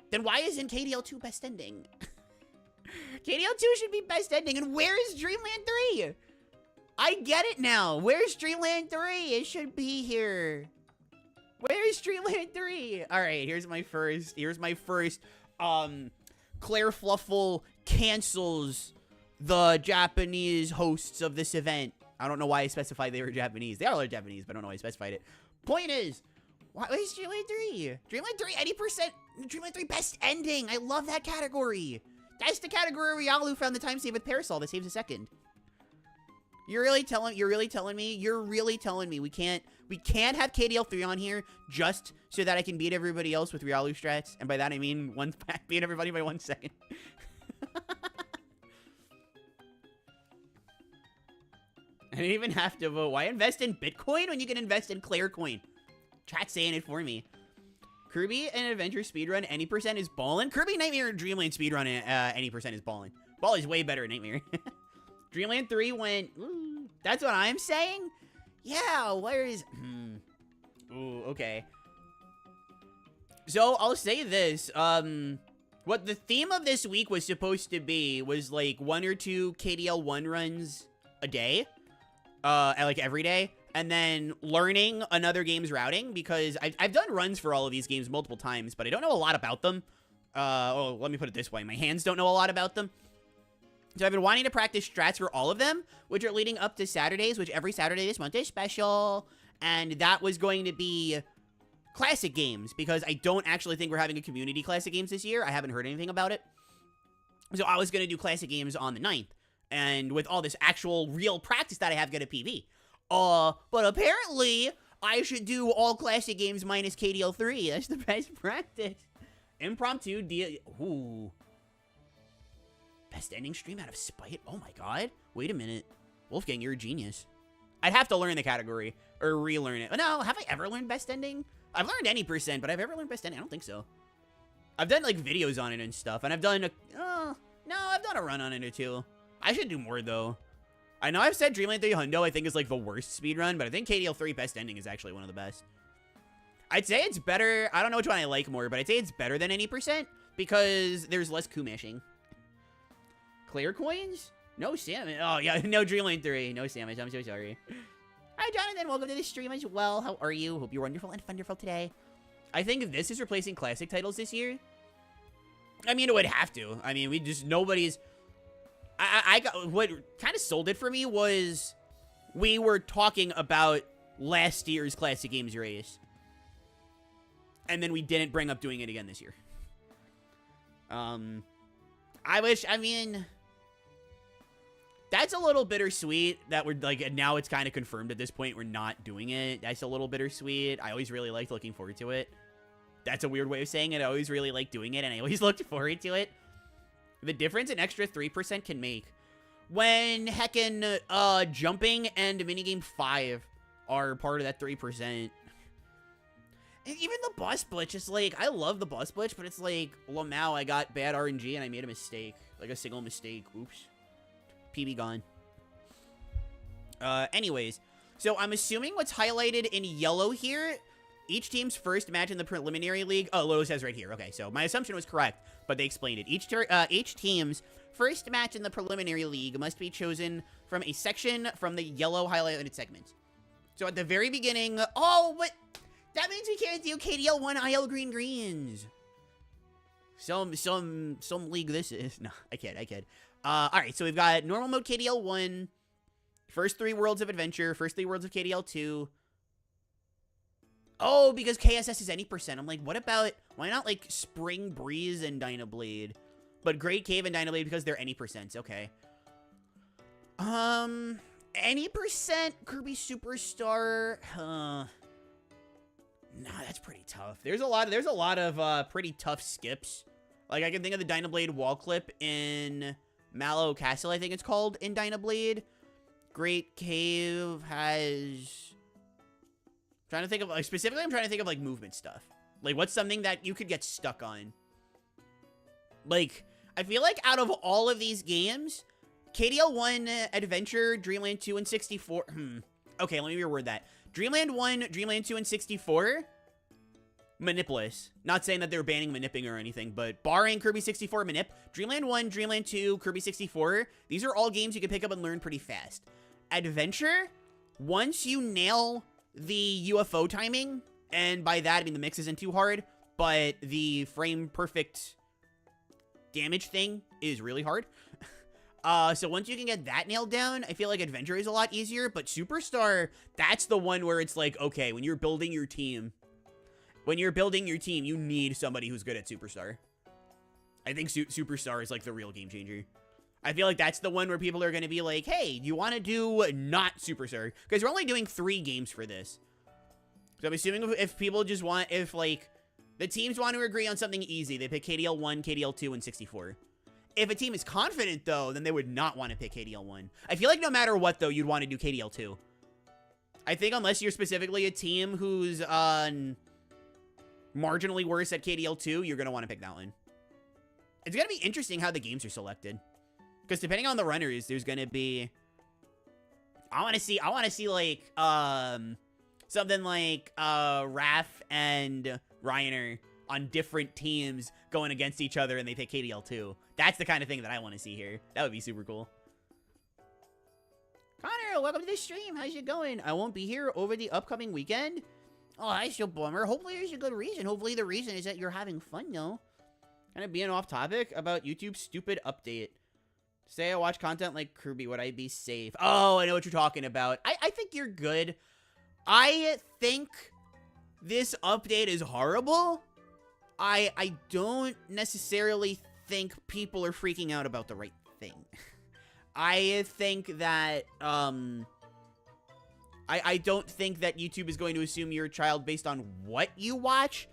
Then why isn't KDL 2 best ending? KDL 2 should be best ending. And where is Dreamland 3? I get it now. Where's Dreamland 3? It should be here. Where's Dreamland 3? All right, here's my first. Claire Fluffle cancels the Japanese hosts of this event. I don't know why I specified they were Japanese. They are Japanese, but I don't know why I specified it. Point is, why is Dreamland 3? Dreamland 3, 80%. Dreamland 3 best ending. I love that category. That's the category where Yalu found the time save with Parasol that saves a second. You're really telling me we can't have KDL 3 on here just so that I can beat everybody else with Riolu strats? And by that I mean beat everybody by 1 second. I didn't even have to vote. Why invest in Bitcoin when you can invest in Claire Coin? Chat's saying it for me. Kirby and Adventure Speedrun, any percent is ballin'. Kirby, Nightmare, and Dreamland Speedrun, any percent is ballin'. Ball is way better than Nightmare. Dreamland 3 went, ooh, that's what I'm saying? Yeah, where is, ooh, okay. So, I'll say this, what the theme of this week was supposed to be was, like, 1 or 2 KDL 1 runs a day, like, every day, and then learning another game's routing, because I've done runs for all of these games multiple times, but I don't know a lot about them. Oh, let me put it this way, my hands don't know a lot about them. So I've been wanting to practice strats for all of them, which are leading up to Saturdays, which every Saturday this month is special. And that was going to be classic games, because I don't actually think we're having a community classic games this year. I haven't heard anything about it. So I was going to do classic games on the 9th. And with all this actual real practice that I have, get a PV. But apparently I should do all classic games minus KDL 3. That's the best practice. Impromptu ooh. Best ending stream out of spite? Oh my god. Wait a minute. Wolfgang, you're a genius. I'd have to learn the category. Or relearn it. No, have I ever learned best ending? I've learned any percent, but I've ever learned best ending? I don't think so. I've done, like, videos on it and stuff. And I've done a... no, I've done a run on it or two. I should do more, though. I know I've said Dreamland 3 Hundo, I think, is, like, the worst speedrun. But I think KDL 3 best ending is actually one of the best. I'd say it's better... I don't know which one I like more, but I'd say it's better than any percent. Because there's less coup-mashing. Clear coins? No salmon. Oh, yeah, no Dreamland 3. No salmon. I'm so sorry. Hi, Jonathan. Welcome to the stream as well. How are you? Hope you're wonderful and wonderful today. I think this is replacing classic titles this year. I mean, it would have to. I mean, we just... Nobody's... I got... What kind of sold it for me was... We were talking about last year's classic games race. And then we didn't bring up doing it again this year. I wish... I mean... That's a little bittersweet that we're, like, now it's kind of confirmed at this point we're not doing it. That's a little bittersweet. I always really liked looking forward to it. That's a weird way of saying it. I always really liked doing it, and I always looked forward to it. The difference an extra 3% can make. When heckin' jumping and minigame 5 are part of that 3%. And even the boss glitch is like, I love the boss glitch, but it's like, Lamau, I got bad RNG and I made a mistake. Like a single mistake. Oops. PB gone. Anyways, so I'm assuming what's highlighted in yellow here, each team's first match in the preliminary league. Oh, Loto says right here. Okay, so my assumption was correct, but they explained it. Each team's first match in the preliminary league must be chosen from a section from the yellow highlighted segment. So at the very beginning, oh, what? That means we can't do KDL 1 IL Green Greens. Some league this is. No, I kid. Alright, so we've got normal mode KDL 1, first 3 worlds of adventure, first 3 worlds of KDL 2. Oh, because KSS is any percent. I'm like, what about, why not like Spring Breeze and Dynablade? But Great Cave and Dynablade because they're any percents, okay. Any percent Kirby Superstar, that's pretty tough. There's a lot of pretty tough skips. Like, I can think of the Dynablade wall clip in Mallow Castle, I think it's called, in Dynablade. Great Cave has... I'm trying to think of, like, specifically, I'm trying to think of, like, movement stuff. Like, what's something that you could get stuck on? Like, I feel like out of all of these games, KDL 1, Adventure, Dreamland 2, and 64... Okay, let me reword that. Dreamland 1, Dreamland 2, and 64... Manipless. Not saying that they're banning manipping or anything, but barring Kirby 64 manip, Dreamland 1, Dreamland 2, Kirby 64, these are all games you can pick up and learn pretty fast. Adventure, once you nail the UFO timing, and by that I mean the mix isn't too hard, but the frame perfect damage thing is really hard. So once you can get that nailed down, I feel like Adventure is a lot easier, but Superstar, that's the one where it's like, okay, when you're building your team, you need somebody who's good at Superstar. I think Superstar is like the real game changer. I feel like that's the one where people are going to be like, hey, you want to do not Superstar? Because we're only doing 3 games for this. So I'm assuming if people just want, if like the teams want to agree on something easy, they pick KDL 1, KDL 2, and 64. If a team is confident, though, then they would not want to pick KDL 1. I feel like no matter what, though, you'd want to do KDL 2. I think unless you're specifically a team who's marginally worse at KDL 2, you're going to want to pick that one. It's going to be interesting how the games are selected. Because depending on the runners, there's going to be... I want to see like, something like, Raph and Reiner on different teams going against each other and they pick KDL 2. That's the kind of thing that I want to see here. That would be super cool. Connor, welcome to the stream. How's it going? I won't be here over the upcoming weekend. Oh, that's a bummer. Hopefully there's a good reason. Hopefully the reason is that you're having fun, though. Kind of being off topic about YouTube's stupid update. Say I watch content like Kirby, would I be safe? Oh, I know what you're talking about. I think you're good. I think this update is horrible. I don't necessarily think people are freaking out about the right thing. I think that, I don't think that YouTube is going to assume you're a child based on what you watch.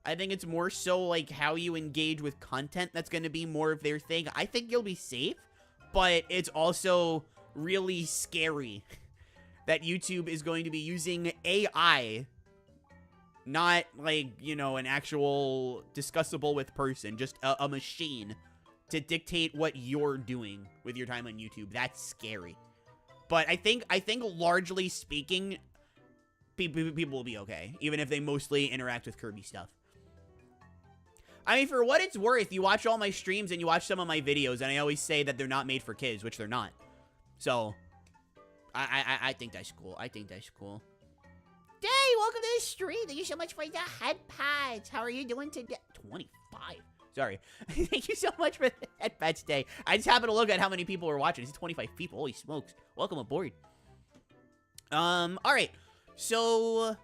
I think it's more so like how you engage with content that's going to be more of their thing. I think you'll be safe, but it's also really scary that YouTube is going to be using AI, not like, you know, an actual discussable with person, just a machine to dictate what you're doing with your time on YouTube. That's scary. But I think largely speaking, people will be okay, even if they mostly interact with Kirby stuff. I mean, for what it's worth, you watch all my streams and you watch some of my videos, and I always say that they're not made for kids, which they're not. So, I think that's cool. I think that's cool. Day, welcome to the stream. Thank you so much for the head pads. How are you doing today? 25. Sorry. Thank you so much for the head pads today. I just happened to look at how many people were watching. It's 25 people. Holy smokes. Welcome aboard. All right. So,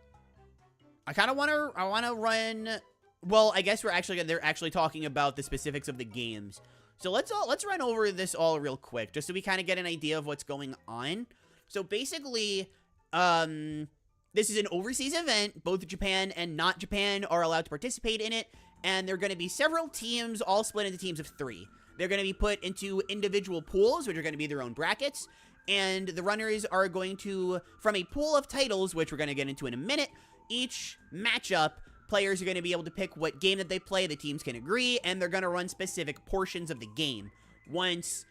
I kind of want to run... Well, I guess they're actually talking about the specifics of the games. So let's run over this all real quick, just so we kind of get an idea of what's going on. So basically, this is an overseas event. Both Japan and not Japan are allowed to participate in it, and there are going to be several teams, all split into teams of 3. They're going to be put into individual pools, which are going to be their own brackets, and the runners are going to, from a pool of titles, which we're going to get into in a minute, each matchup, players are going to be able to pick what game that they play, the teams can agree, and they're going to run specific portions of the game. Once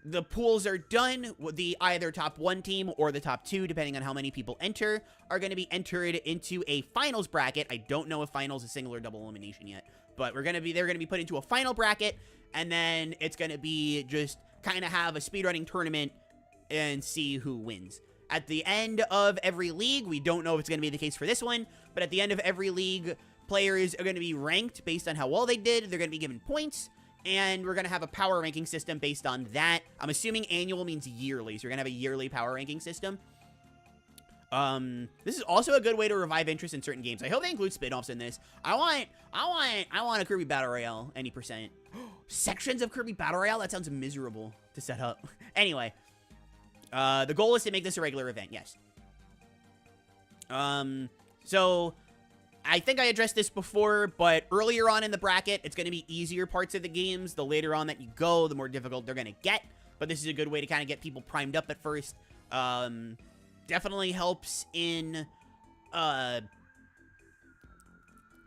the pools are done, the either top 1 team or the top 2, depending on how many people enter, are going to be entered into a finals bracket. I don't know if finals is single or double elimination yet, but they're going to be put into a final bracket, and then it's going to be just kind of have a speedrunning tournament and see who wins. At the end of every league, we don't know if it's going to be the case for this one, but at the end of every league, players are going to be ranked based on how well they did. They're going to be given points, and we're going to have a power ranking system based on that. I'm assuming annual means yearly, so we're going to have a yearly power ranking system. This is also a good way to revive interest in certain games. I hope they include spin-offs in this. I want a Kirby Battle Royale, any percent. Sections of Kirby Battle Royale? That sounds miserable to set up. Anyway. The goal is to make this a regular event, yes. So, I think I addressed this before, but earlier on in the bracket, it's going to be easier parts of the games. The later on that you go, the more difficult they're going to get. But this is a good way to kind of get people primed up at first. Definitely helps in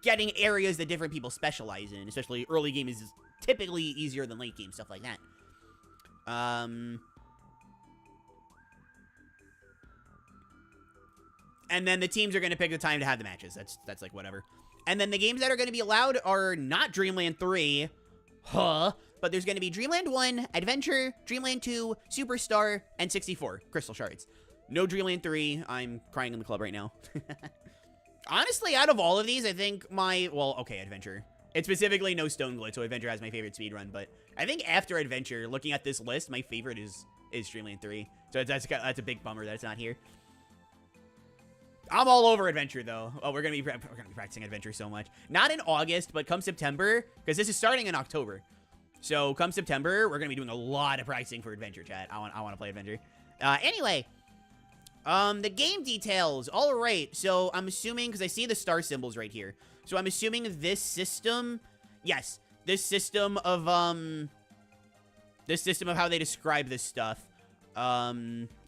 getting areas that different people specialize in. Especially early game is typically easier than late game, stuff like that. And then the teams are going to pick the time to have the matches. That's like whatever. And then the games that are going to be allowed are not Dreamland 3. But there's going to be Dreamland 1, Adventure, Dreamland 2, Superstar, and 64 Crystal Shards. No Dreamland 3. I'm crying in the club right now. Honestly, out of all of these, I think well, okay, Adventure. It's specifically no Stone Glitch, so Adventure has my favorite speedrun. But I think after Adventure, looking at this list, my favorite is Dreamland 3. So that's a big bummer that it's not here. I'm all over Adventure, though. Oh, we're gonna be practicing Adventure so much. Not in August, but come September, because this is starting in October. So come September, we're gonna be doing a lot of practicing for Adventure, chat. I want to play Adventure. Anyway, the game details. All right. So I'm assuming, because I see the star symbols right here. So I'm assuming this system, yes, this system of how they describe this stuff,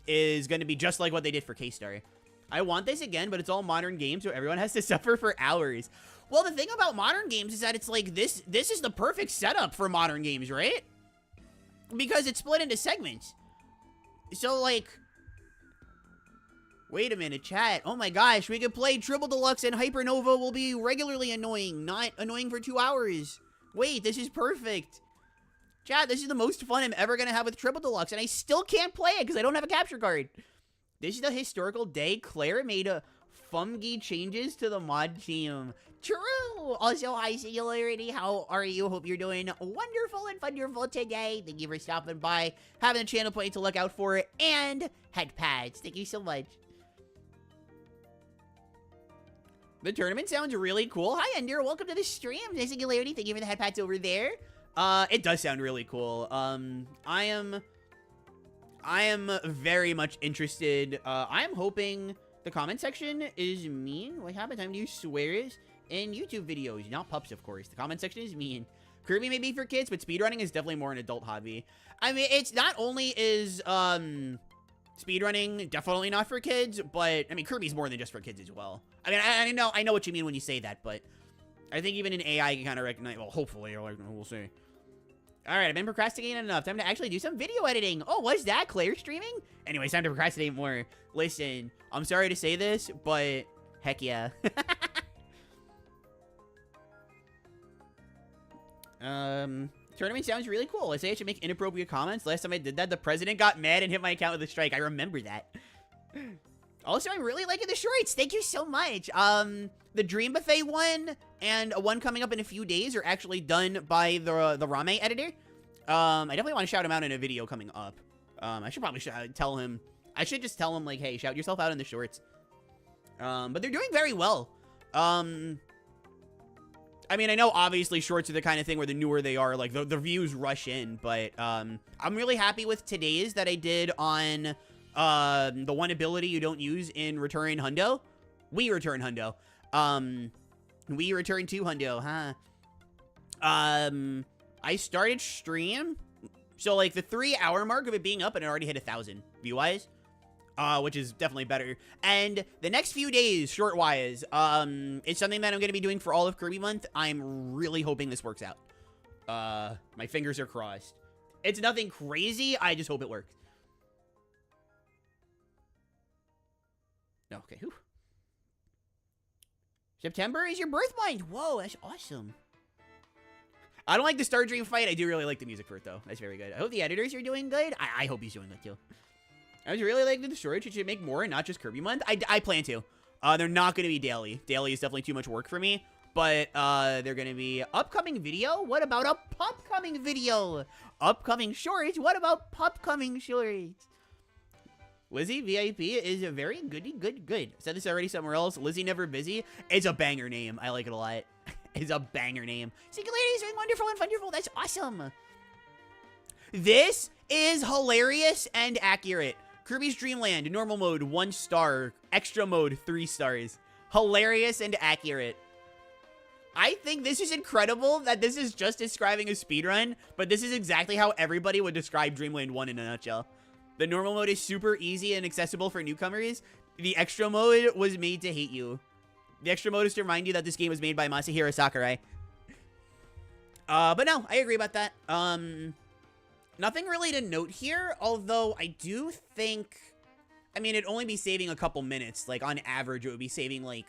is going to be just like what they did for K-Star. I want this again, but it's all modern games, so everyone has to suffer for hours. Well, the thing about modern games is that it's like this is the perfect setup for modern games, right? Because it's split into segments. So, like, wait a minute, chat. Oh my gosh, we could play Triple Deluxe and Hypernova will be regularly annoying, not annoying for 2 hours. Wait, this is perfect. Chat, this is the most fun I'm ever going to have with Triple Deluxe, and I still can't play it because I don't have a capture card. This is the historical day. Claire made funky changes to the mod team. True. Also, hi, Singularity. How are you? Hope you're doing wonderful and wonderful today. Thank you for stopping by, having a channel point to look out for, and head pads. Thank you so much. The tournament sounds really cool. Hi, Ender. Welcome to the stream. Nice Singularity. Thank you for the head pads over there. It does sound really cool. I am very much interested. I am hoping the comment section is mean. What happened? Time to use swears in YouTube videos, not pups, of course. The comment section is mean. Kirby may be for kids, but speedrunning is definitely more an adult hobby. I mean, it's not only is speedrunning definitely not for kids, but I mean, Kirby's more than just for kids as well. I mean, I know what you mean when you say that, but I think even an AI can kind of recognize. Well, hopefully, or like, we'll see. All right, I've been procrastinating enough. Time to actually do some video editing. Oh, what's that? Claire streaming? Anyways, time to procrastinate more. Listen, I'm sorry to say this, but heck yeah. Tournament sounds really cool. I say I should make inappropriate comments. Last time I did that, the president got mad and hit my account with a strike. I remember that. Also, I'm really liking the shorts. Thank you so much. The Dream Buffet one and a one coming up in a few days are actually done by the Rame editor. I definitely want to shout him out in a video coming up. I should probably tell him. I should just tell him, like, hey, shout yourself out in the shorts. But they're doing very well. I mean, I know obviously shorts are the kind of thing where the newer they are, like, the views rush in. But I'm really happy with today's that I did on the one ability you don't use in Return Hundo. We Return Hundo. We Return to Hundo, huh? I started stream, so like the 3-hour mark of it being up, and it already hit 1,000 view-wise, which is definitely better. And the next few days, short-wise, it's something that I'm going to be doing for all of Kirby month. I'm really hoping this works out. My fingers are crossed. It's nothing crazy. I just hope it works. Okay, whew. September is your birth month. Whoa, that's awesome. I don't like the Star Dream fight. I do really like the music for it, though. That's very good. I hope the editors are doing good. I hope he's doing good, too. I was really liking the storage. It should make more and not just Kirby month. I plan to. They're not going to be daily. Daily is definitely too much work for me. But they're going to be upcoming video. What about a pup-coming video? Upcoming shorts. What about pup-coming shorts? Lizzie VIP is a very good. I said this already somewhere else. Lizzie Never Busy. It's a banger name. I like it a lot. It's a banger name. Singularity is doing wonderful and wonderful. That's awesome. This is hilarious and accurate. Kirby's Dream Land, normal mode, 1 star. Extra mode, 3 stars. Hilarious and accurate. I think this is incredible that this is just describing a speedrun, but this is exactly how everybody would describe Dreamland 1 in a nutshell. The normal mode is super easy and accessible for newcomers. The extra mode was made to hate you. The extra mode is to remind you that this game was made by Masahiro Sakurai. But no, I agree about that. Nothing really to note here, although I do think, I mean, it'd only be saving a couple minutes. Like, on average, it would be saving, like,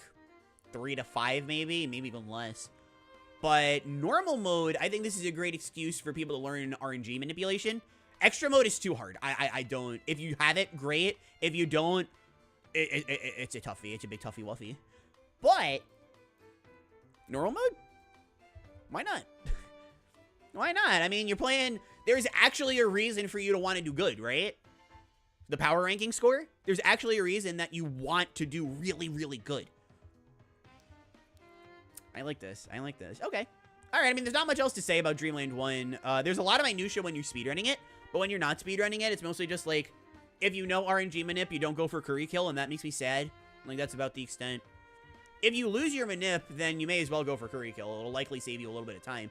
3 to 5, maybe even less. But normal mode, I think this is a great excuse for people to learn RNG manipulation. Extra mode is too hard. I don't. If you have it, great. If you don't, it's a toughie. It's a big toughie wuffy. But normal mode? Why not? Why not? I mean, you're playing. There's actually a reason for you to want to do good, right? The power ranking score? There's actually a reason that you want to do really, really good. I like this. I like this. Okay. All right. I mean, there's not much else to say about Dreamland 1. There's a lot of minutia when you're speedrunning it, but when you're not speedrunning it, it's mostly just like, if you know RNG manip, you don't go for curry kill, and that makes me sad. Like, that's about the extent. If you lose your manip, then you may as well go for curry kill. It'll likely save you a little bit of time.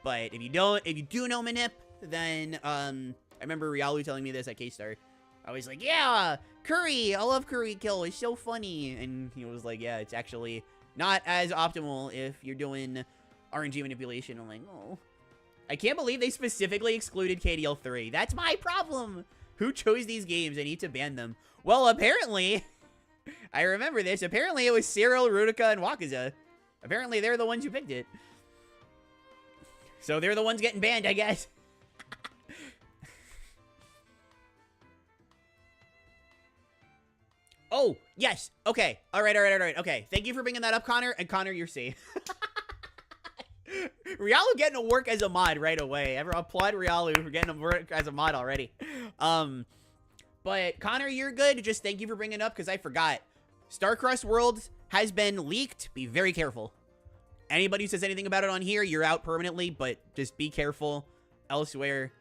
But if you do know manip, then, I remember Ryalu telling me this at K-Star. I was like, yeah, curry, I love curry kill, it's so funny. And he was like, yeah, it's actually not as optimal if you're doing RNG manipulation. I'm like, oh. I can't believe they specifically excluded KDL 3. That's my problem. Who chose these games? I need to ban them. Well, apparently, I remember this. Apparently, it was Cyril, Rudica, and Wakaza. Apparently, they're the ones who picked it. So they're the ones getting banned, I guess. Oh, yes. Okay. All right. Okay. Thank you for bringing that up, Connor. And Connor, you're safe. Ryalu getting to work as a mod right away. Ever applaud Ryalu for getting to work as a mod already. But Connor, you're good. Just thank you for bringing it up because I forgot. Starcrust World has been leaked. Be very careful. Anybody who says anything about it on here, you're out permanently, but just be careful elsewhere.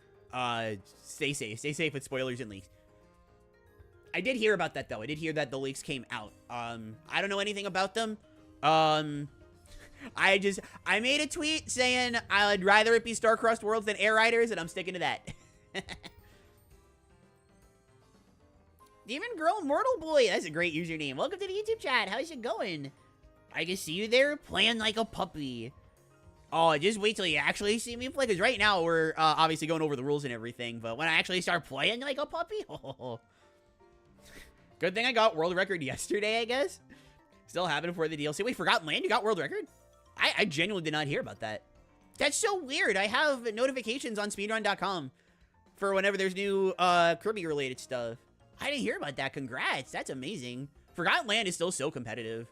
Stay safe. Stay safe with spoilers and leaks. I did hear about that, though. I did hear that the leaks came out. I don't know anything about them. I made a tweet saying I'd rather it be Starcrust Worlds than Air Riders, and I'm sticking to that. Demon Girl Mortal Boy. That's a great username. Welcome to the YouTube chat. How's it going? I can see you there playing like a puppy. Oh, just wait till you actually see me play. Because right now, we're obviously going over the rules and everything. But when I actually start playing like a puppy, oh. Good thing I got world record yesterday, I guess. Still happening for the DLC. Wait, Forgotten Land? You got world record? I genuinely did not hear about that. That's so weird. I have notifications on speedrun.com for whenever there's new Kirby-related stuff. I didn't hear about that. Congrats. That's amazing. Forgotten Land is still so competitive.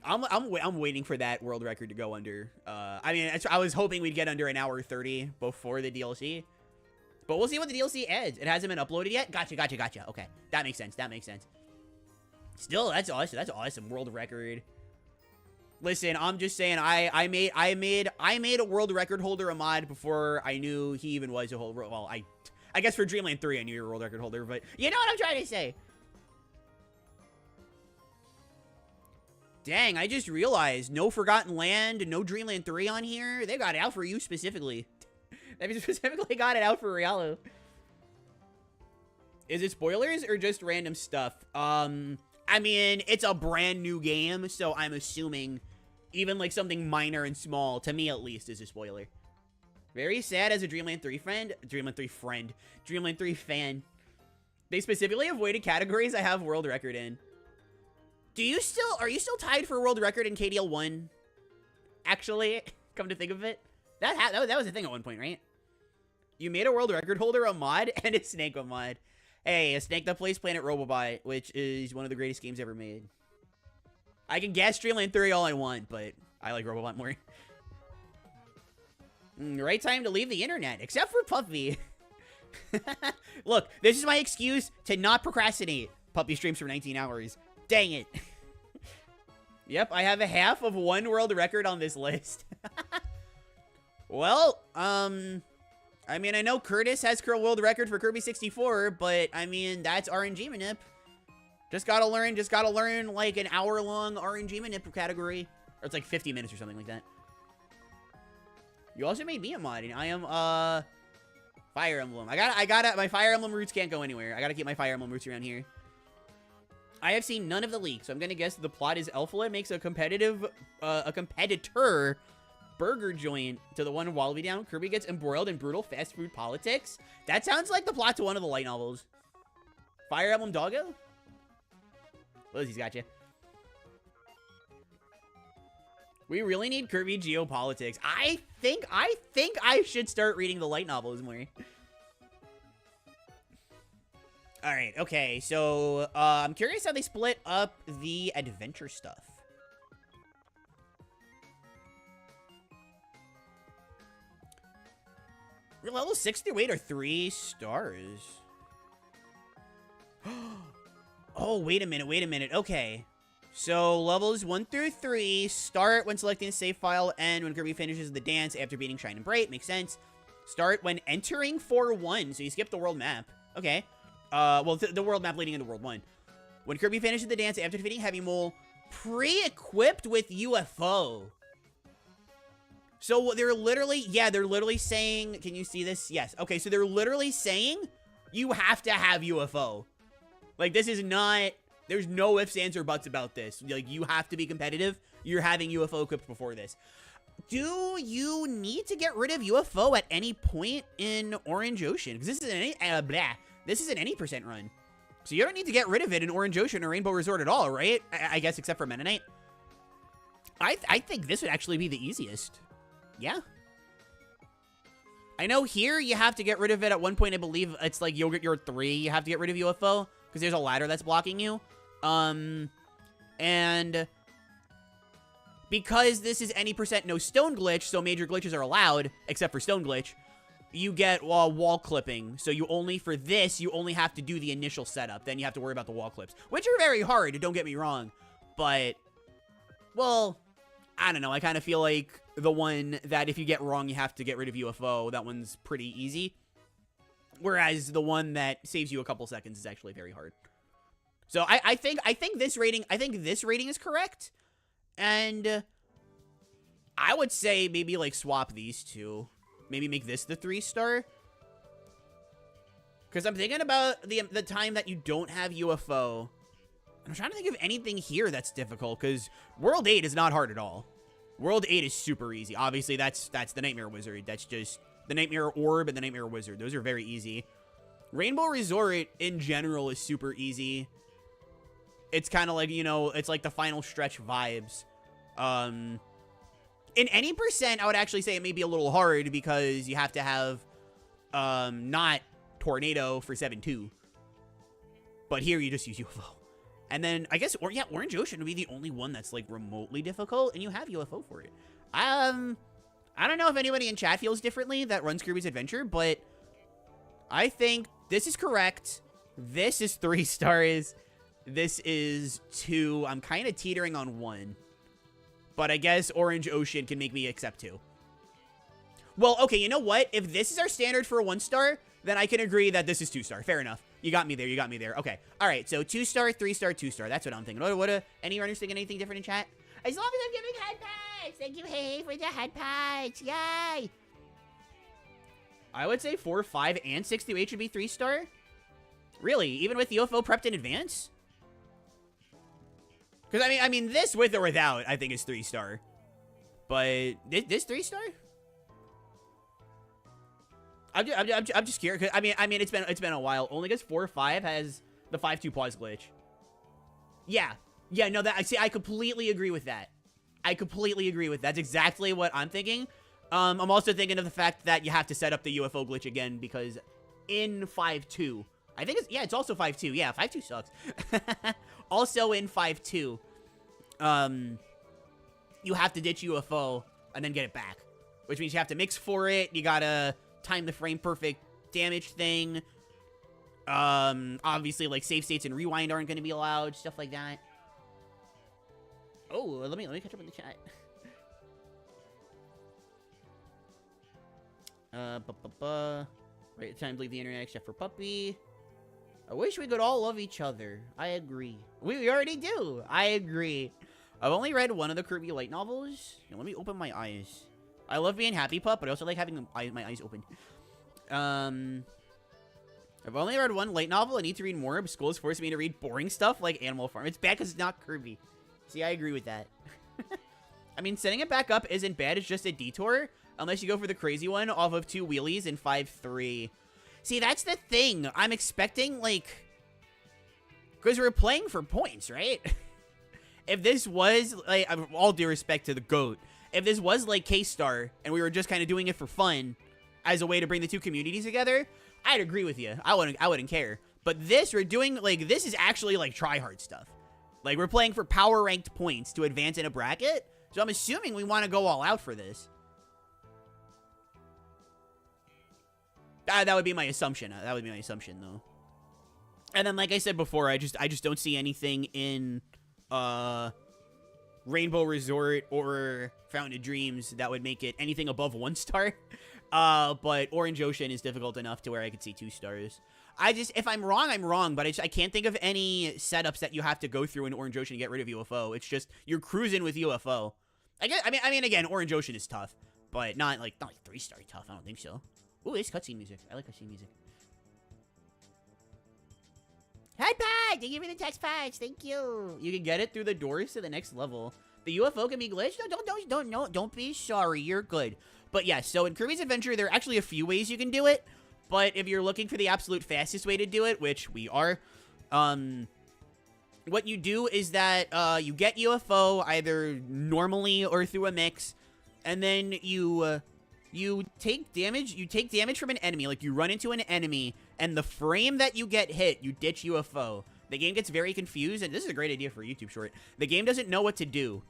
I'm waiting for that world record to go under. I mean, I was hoping we'd get under an hour 30 before the DLC. But we'll see what the DLC adds. It hasn't been uploaded yet? Gotcha. Okay. That makes sense. Still, that's awesome. That's awesome. World record. Listen, I'm just saying, I made a world record holder a mod before I knew he even was a whole. Well, I guess for Dreamland 3 I knew you were a world record holder, but you know what I'm trying to say. Dang, I just realized no Forgotten Land, no Dreamland 3 on here. They got it out for you specifically. They specifically got it out for Ryalu. Is it spoilers or just random stuff? I mean, it's a brand new game, so I'm assuming even like something minor and small, to me at least, is a spoiler. Very sad as a Dreamland 3 fan. Dreamland 3 fan. They specifically avoided categories I have world record in. Are you still tied for world record in KDL 1? Actually, come to think of it, that was a thing at one point, right? You made a world record holder a mod and a Snake a mod. Hey, a Snake that plays Planet Robobot, which is one of the greatest games ever made. I can guess Dreamland 3 all I want, but I like Robobot more. Right time to leave the internet, except for Puppy. Look, this is my excuse to not procrastinate. Puppy streams for 19 hours. Dang it. Yep, I have a half of one world record on this list. Well, I mean, I know Curtis has world record for Kirby 64, but, I mean, that's RNG manip. Just gotta learn like an hour-long RNG manip category. Or it's like 50 minutes or something like that. You also made me a mod, and I am, Fire Emblem. I gotta, my Fire Emblem roots can't go anywhere. I gotta keep my Fire Emblem roots around here. I have seen none of the leaks, so I'm gonna guess the plot is Elfala makes a competitor burger joint to the one in Wallaby Down. Kirby gets embroiled in brutal fast food politics. That sounds like the plot to one of the light novels. Fire Emblem Doggo? Lizzie's got you. We really need Kirby geopolitics. I think I should start reading the light novels more. All right, okay, so I'm curious how they split up the adventure stuff. Level 6 through 8 are 3 stars. Oh, wait a minute. Okay. So, levels 1 through 3 start when selecting a save file, end when Kirby finishes the dance after beating Shine and Bright. Makes sense. Start when entering 4-1, so you skip the world map. Okay. Well, the world map leading into World 1. When Kirby finishes the dance after defeating Heavy Mole, pre-equipped with UFO. So, they're literally, yeah, they're literally saying, can you see this? Yes. Okay, so they're literally saying you have to have UFO. Like, this is not... There's no ifs, ands, or buts about this. Like, you have to be competitive. You're having UFO equipped before this. Do you need to get rid of UFO at any point in Orange Ocean? Because this is an any percent run. So you don't need to get rid of it in Orange Ocean or Rainbow Resort at all, right? I guess except for Mennonite. I think this would actually be the easiest. Yeah. I know here you have to get rid of it at one point. I believe it's like Yogurt Yard 3. You have to get rid of UFO because there's a ladder that's blocking you. And because this is any percent no stone glitch, so major glitches are allowed, except for stone glitch, you get wall clipping. So you only have to do the initial setup. Then you have to worry about the wall clips, which are very hard, don't get me wrong. But, well, I don't know. I kind of feel like the one that if you get wrong, you have to get rid of UFO, that one's pretty easy. Whereas the one that saves you a couple seconds is actually very hard. So I think this rating is correct. And I would say maybe like swap these two. Maybe make this the 3-star. Because I'm thinking about the time that you don't have UFO. I'm trying to think of anything here that's difficult, because World 8 is not hard at all. World 8 is super easy. Obviously, that's the Nightmare Wizard. That's just the Nightmare Orb and the Nightmare Wizard. Those are very easy. Rainbow Resort, in general, is super easy. It's kind of like, you know, it's like the final stretch vibes. In any percent, I would actually say it may be a little hard, because you have to have, not Tornado for 7-2. But here, you just use UFO. And then, I guess, Orange Ocean would be the only one that's, like, remotely difficult, and you have UFO for it. I don't know if anybody in chat feels differently that runs Kirby's Adventure, but I think this is correct. This is 3 stars. This is 2. I'm kind of teetering on 1. But I guess Orange Ocean can make me accept 2. Well, okay, you know what? If this is our standard for a 1-star, then I can agree that this is 2-star. Fair enough. You got me there. You got me there. Okay. All right. So 2-star, 3-star, 2-star. That's what I'm thinking. Any runners thinking anything different in chat? As long as I'm giving head pats. Thank you, hey, for the head pats. Yay. I would say 4, 5, and 6 through 8 should be 3-star. Really? Even with UFO prepped in advance? Because, I mean, this with or without, I think is 3-star. But this 3-star? I'm just curious. I mean, it's been a while. Only because 4 or 5 has the 5-2 pause glitch. Yeah, no, I completely agree with that. That's exactly what I'm thinking. I'm also thinking of the fact that you have to set up the UFO glitch again, because in 5-2, I think it's also 5-2. Yeah, 5-2 sucks. Also in 5-2, you have to ditch UFO and then get it back, which means you have to mix for it. You gotta time the frame perfect damage thing. Obviously, like, save states and rewind aren't going to be allowed, stuff like that. Oh, let me catch up in the chat. Right time to leave the internet except for Puppy. I wish we could all love each other. I agree. We already do. I agree. I've only read one of the Kirby light novels. Here, let me open my eyes. I love being happy pup, but I also like having my eyes open. I've only read one light novel. I need to read more, but school is forcing me to read boring stuff like Animal Farm. It's bad because it's not Kirby. See, I agree with that. I mean, setting it back up isn't bad. It's just a detour. Unless you go for the crazy one off of 2 wheelies and 5-3. See, that's the thing. I'm expecting, like... Because we're playing for points, right? If this was, like, all due respect to the GOAT, if this was, like, K-Star, and we were just kind of doing it for fun, as a way to bring the two communities together, I'd agree with you. I wouldn't care. But this, we're doing, like, this is actually, like, try-hard stuff. Like, we're playing for power-ranked points to advance in a bracket, so I'm assuming we want to go all out for this. That would be my assumption. That would be my assumption, though. And then, like I said before, I just don't see anything in Rainbow Resort or Fountain of Dreams that would make it anything above 1 star. But Orange Ocean is difficult enough to where I could see 2 stars. If I'm wrong, I'm wrong, but I can't think of any setups that you have to go through in Orange Ocean to get rid of UFO. It's just, you're cruising with UFO. I mean, again, Orange Ocean is tough, but not like 3-star tough. I don't think so. Ooh, it's cutscene music. I like cutscene music. Hi, Pie! Thank you for the text patch. Thank you. You can get it through the doors to the next level. The UFO can be glitched? No, don't be sorry. You're good. But yeah, so in Kirby's Adventure, there are actually a few ways you can do it. But if you're looking for the absolute fastest way to do it, which we are, what you do is that you get UFO either normally or through a mix, and then you take damage. You take damage from an enemy, like you run into an enemy, and the frame that you get hit, you ditch UFO. The game gets very confused, and this is a great idea for a YouTube short. The game doesn't know what to do.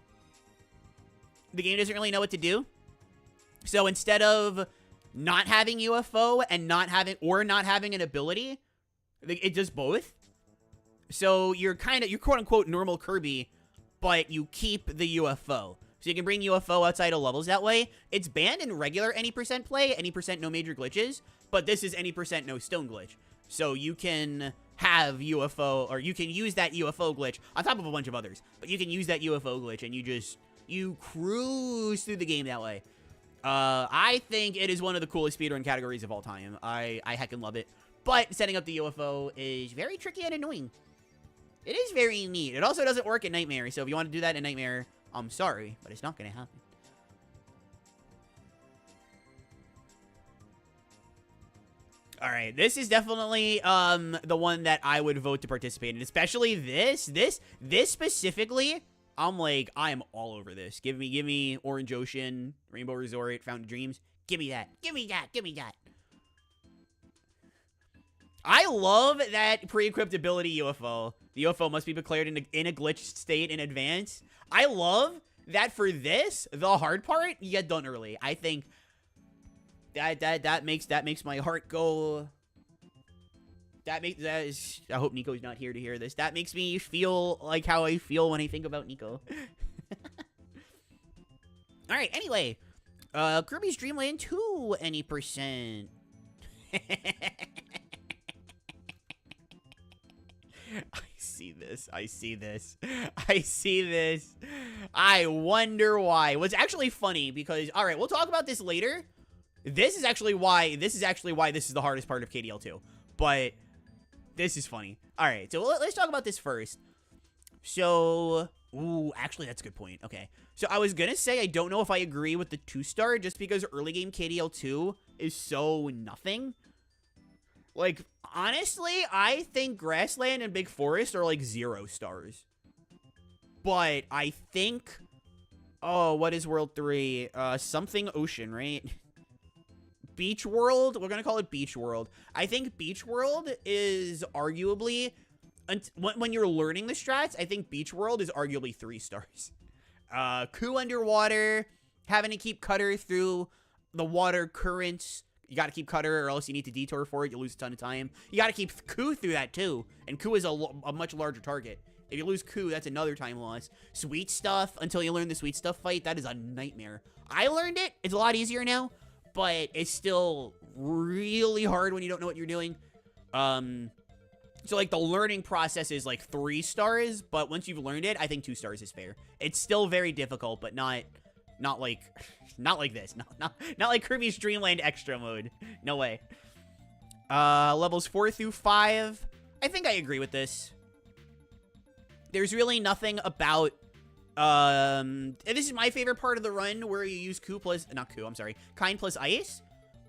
The game doesn't really know what to do. So instead of not having UFO and not having an ability, it does both. So you're quote unquote normal Kirby, but you keep the UFO. So you can bring UFO outside of levels that way. It's banned in regular any percent play, any percent no major glitches, but this is any percent no stone glitch. So you can have UFO, or you can use that UFO glitch on top of a bunch of others, but you can use that UFO glitch and you cruise through the game that way. I think it is one of the coolest speedrun categories of all time. I heckin' love it. But setting up the UFO is very tricky and annoying. It is very neat. It also doesn't work in Nightmare, so if you want to do that in Nightmare, I'm sorry, but it's not gonna happen. Alright, this is definitely, the one that I would vote to participate in. Especially this specifically, I am all over this. Give me Orange Ocean, Rainbow Resort, Fountain of Dreams. Give me that. Give me that. Give me that. I love that pre-equipped ability UFO. The UFO must be declared in a glitched state in advance. I love that for this, the hard part, you get done early. I think that makes my heart go. I hope Nico's not here to hear this. That makes me feel like how I feel when I think about Nico. Alright, anyway. Kirby's Dream Land 2, any percent. I see this. I see this. I see this. I wonder why. What's actually funny because, alright, we'll talk about this later. This is actually why this is the hardest part of KDL 2. But this is funny. Alright, so let's talk about this first. So, ooh, actually, that's a good point. Okay. So, I was gonna say I don't know if I agree with the 2-star just because early game KDL 2 is so nothing. Like, honestly, I think Grassland and Big Forest are like 0 stars. But I think, oh, what is World 3? Something Ocean, right? Beach World? We're gonna call it Beach World. I think Beach World is arguably, when you're learning the strats, I think Beach World is arguably 3 stars. Coup underwater, having to keep Cutter through the water currents. You gotta keep Cutter or else you need to detour for it. You lose a ton of time. You gotta keep Coup through that too. And Coup is a much larger target. If you lose Coup, that's another time loss. Sweet Stuff, until you learn the Sweet Stuff fight, that is a nightmare. I learned it. It's a lot easier now. But it's still really hard when you don't know what you're doing. So, like, the learning process is, like, 3 stars, but once you've learned it, I think 2 stars is fair. It's still very difficult, but not like, not like this. Not like Kirby's Dream Land Extra mode. No way. Levels 4 through 5. I think I agree with this. There's really nothing about, and this is my favorite part of the run, where you use Kind plus Ice,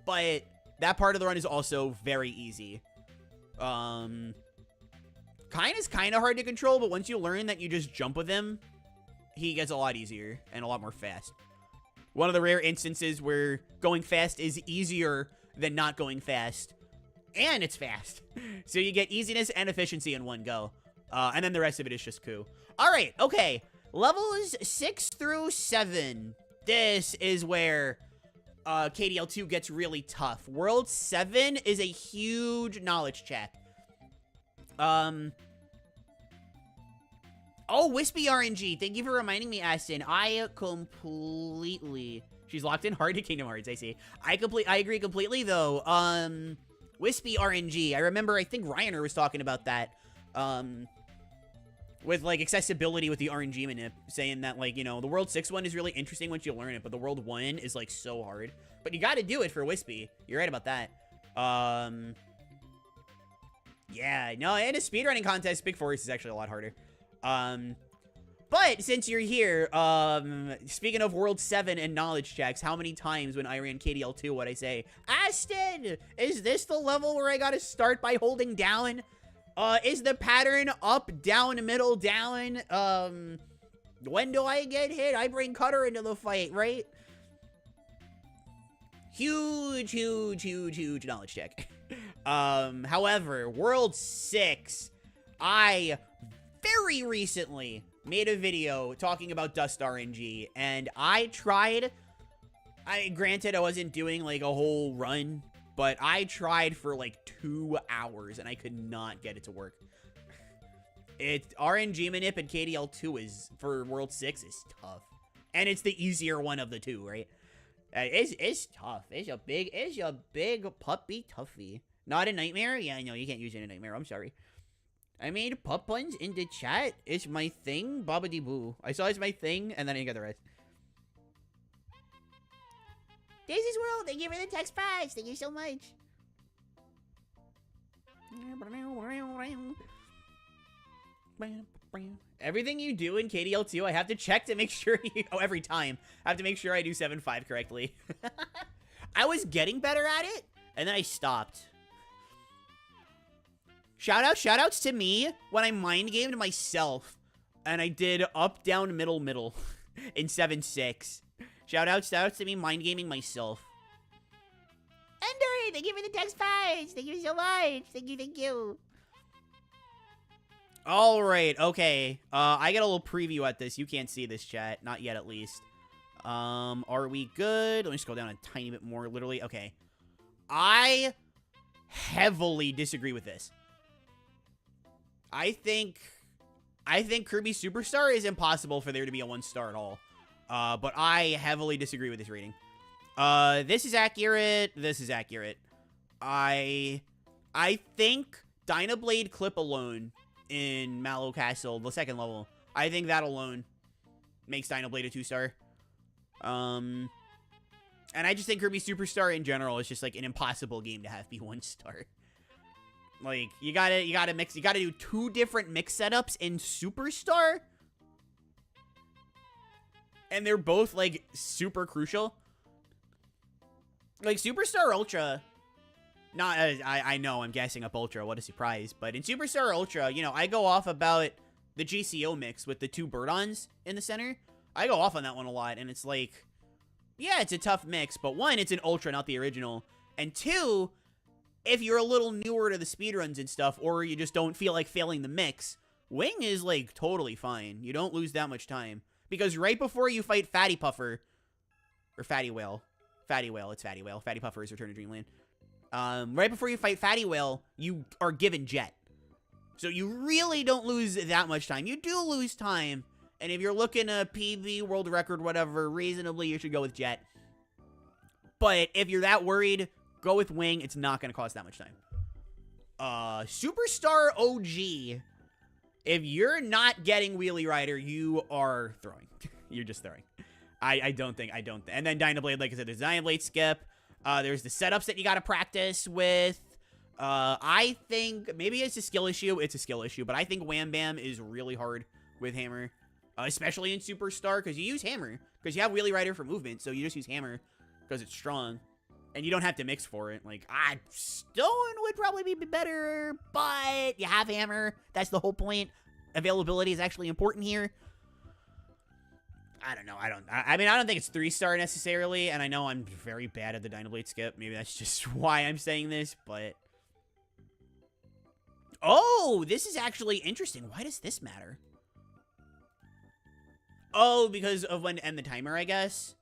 but that part of the run is also very easy. Kind is kind of hard to control, but once you learn that you just jump with him, he gets a lot easier and a lot more fast. One of the rare instances where going fast is easier than not going fast. And it's fast. So you get easiness and efficiency in one go. And then the rest of it is just coup. Alright, okay. Levels 6 through 7. This is where KDL2 gets really tough. World 7 is a huge knowledge check. Oh, Wispy RNG. Thank you for reminding me, Aston. I completely... She's locked in hard to Kingdom Hearts, I see. I agree completely, though. Wispy RNG. I remember, I think Ryaner was talking about that. With, like, accessibility with the RNG manip. Saying that, like, you know, the World 6 one is really interesting once you learn it, but the World 1 is, like, so hard. But you gotta do it for Wispy. You're right about that. Yeah, no, in a speedrunning contest, Big Forest is actually a lot harder. But since you're here, speaking of World 7 and knowledge checks, how many times when I ran KDL2 would I say, Aston, is this the level where I gotta start by holding down? Is the pattern up, down, middle, down? When do I get hit? I bring Cutter into the fight, right? Huge, huge, huge, huge knowledge check. However, World 6, I very recently made a video talking about Dust RNG, and I tried, granted I wasn't doing like a whole run, but I tried for like 2 hours and I could not get it to work. RNG manip and KDL2 is, for World 6, is tough. And it's the easier one of the two, right? It's tough. It's a big puppy toughie. Not a nightmare? Yeah, no, you can't use it in a nightmare. I'm sorry. I made pup puns in the chat. It's my thing. Babadi boo. I saw it's my thing, and then I got the rest. Daisy's World, thank you for the text prize. Thank you so much. Everything you do in KDL2, I have to check to make sure you... Oh, every time. I have to make sure I do 7-5 correctly. I was getting better at it, and then I stopped. Shoutouts to me when I mind gamed myself, and I did up, down, middle, middle in 7-6. Shoutouts to me mind gaming myself. Ender, thank you for the text prize. Thank you so much. Thank you. All right, okay. I get a little preview at this. You can't see this, chat. Not yet, at least. Are we good? Let me scroll down a tiny bit more, literally. Okay. I heavily disagree with this. I think Kirby Superstar is impossible for there to be a 1-star at all. But I heavily disagree with this rating. This is accurate. This is accurate. I think Dynablade clip alone in Mallow Castle, the 2nd level, I think that alone makes Dynablade a 2-star. And I just think Kirby Superstar in general is just like an impossible game to have be 1-star. Like, you gotta do 2 different mix setups in Superstar. And they're both, like, super crucial. Like, Superstar Ultra, not, I know, I'm gassing up Ultra, what a surprise. But in Superstar Ultra, you know, I go off about the GCO mix with the 2 Birdons in the center. I go off on that one a lot, and it's like, yeah, it's a tough mix, but 1, it's an Ultra, not the original. And 2, if you're a little newer to the speedruns and stuff, or you just don't feel like failing the mix, Wing is, like, totally fine. You don't lose that much time. Because right before you fight Fatty Puffer, or Fatty Whale, it's Fatty Whale. Fatty Puffer is Return to Dreamland. Right before you fight Fatty Whale, you are given Jet. So you really don't lose that much time. You do lose time, and if you're looking to PB, world record, whatever, reasonably, you should go with Jet. But if you're that worried, go with Wing. It's not going to cost that much time. Superstar OG. If you're not getting Wheelie Rider, you are throwing. You're just throwing. I don't think. And then Dynablade, like I said, there's Dynablade skip. There's the setups that you got to practice with. I think maybe it's a skill issue. It's a skill issue, but I think Wham Bam is really hard with Hammer, especially in Superstar, because you use Hammer because you have Wheelie Rider for movement, so you just use Hammer because it's strong, and you don't have to mix for it. Like, Stone would probably be better, but you have Hammer. That's the whole point. Availability is actually important here. I don't know. I mean, I don't think it's 3-star necessarily, and I know I'm very bad at the Dynablade skip. Maybe that's just why I'm saying this, but... Oh, this is actually interesting. Why does this matter? Oh, because of when to end the timer, I guess.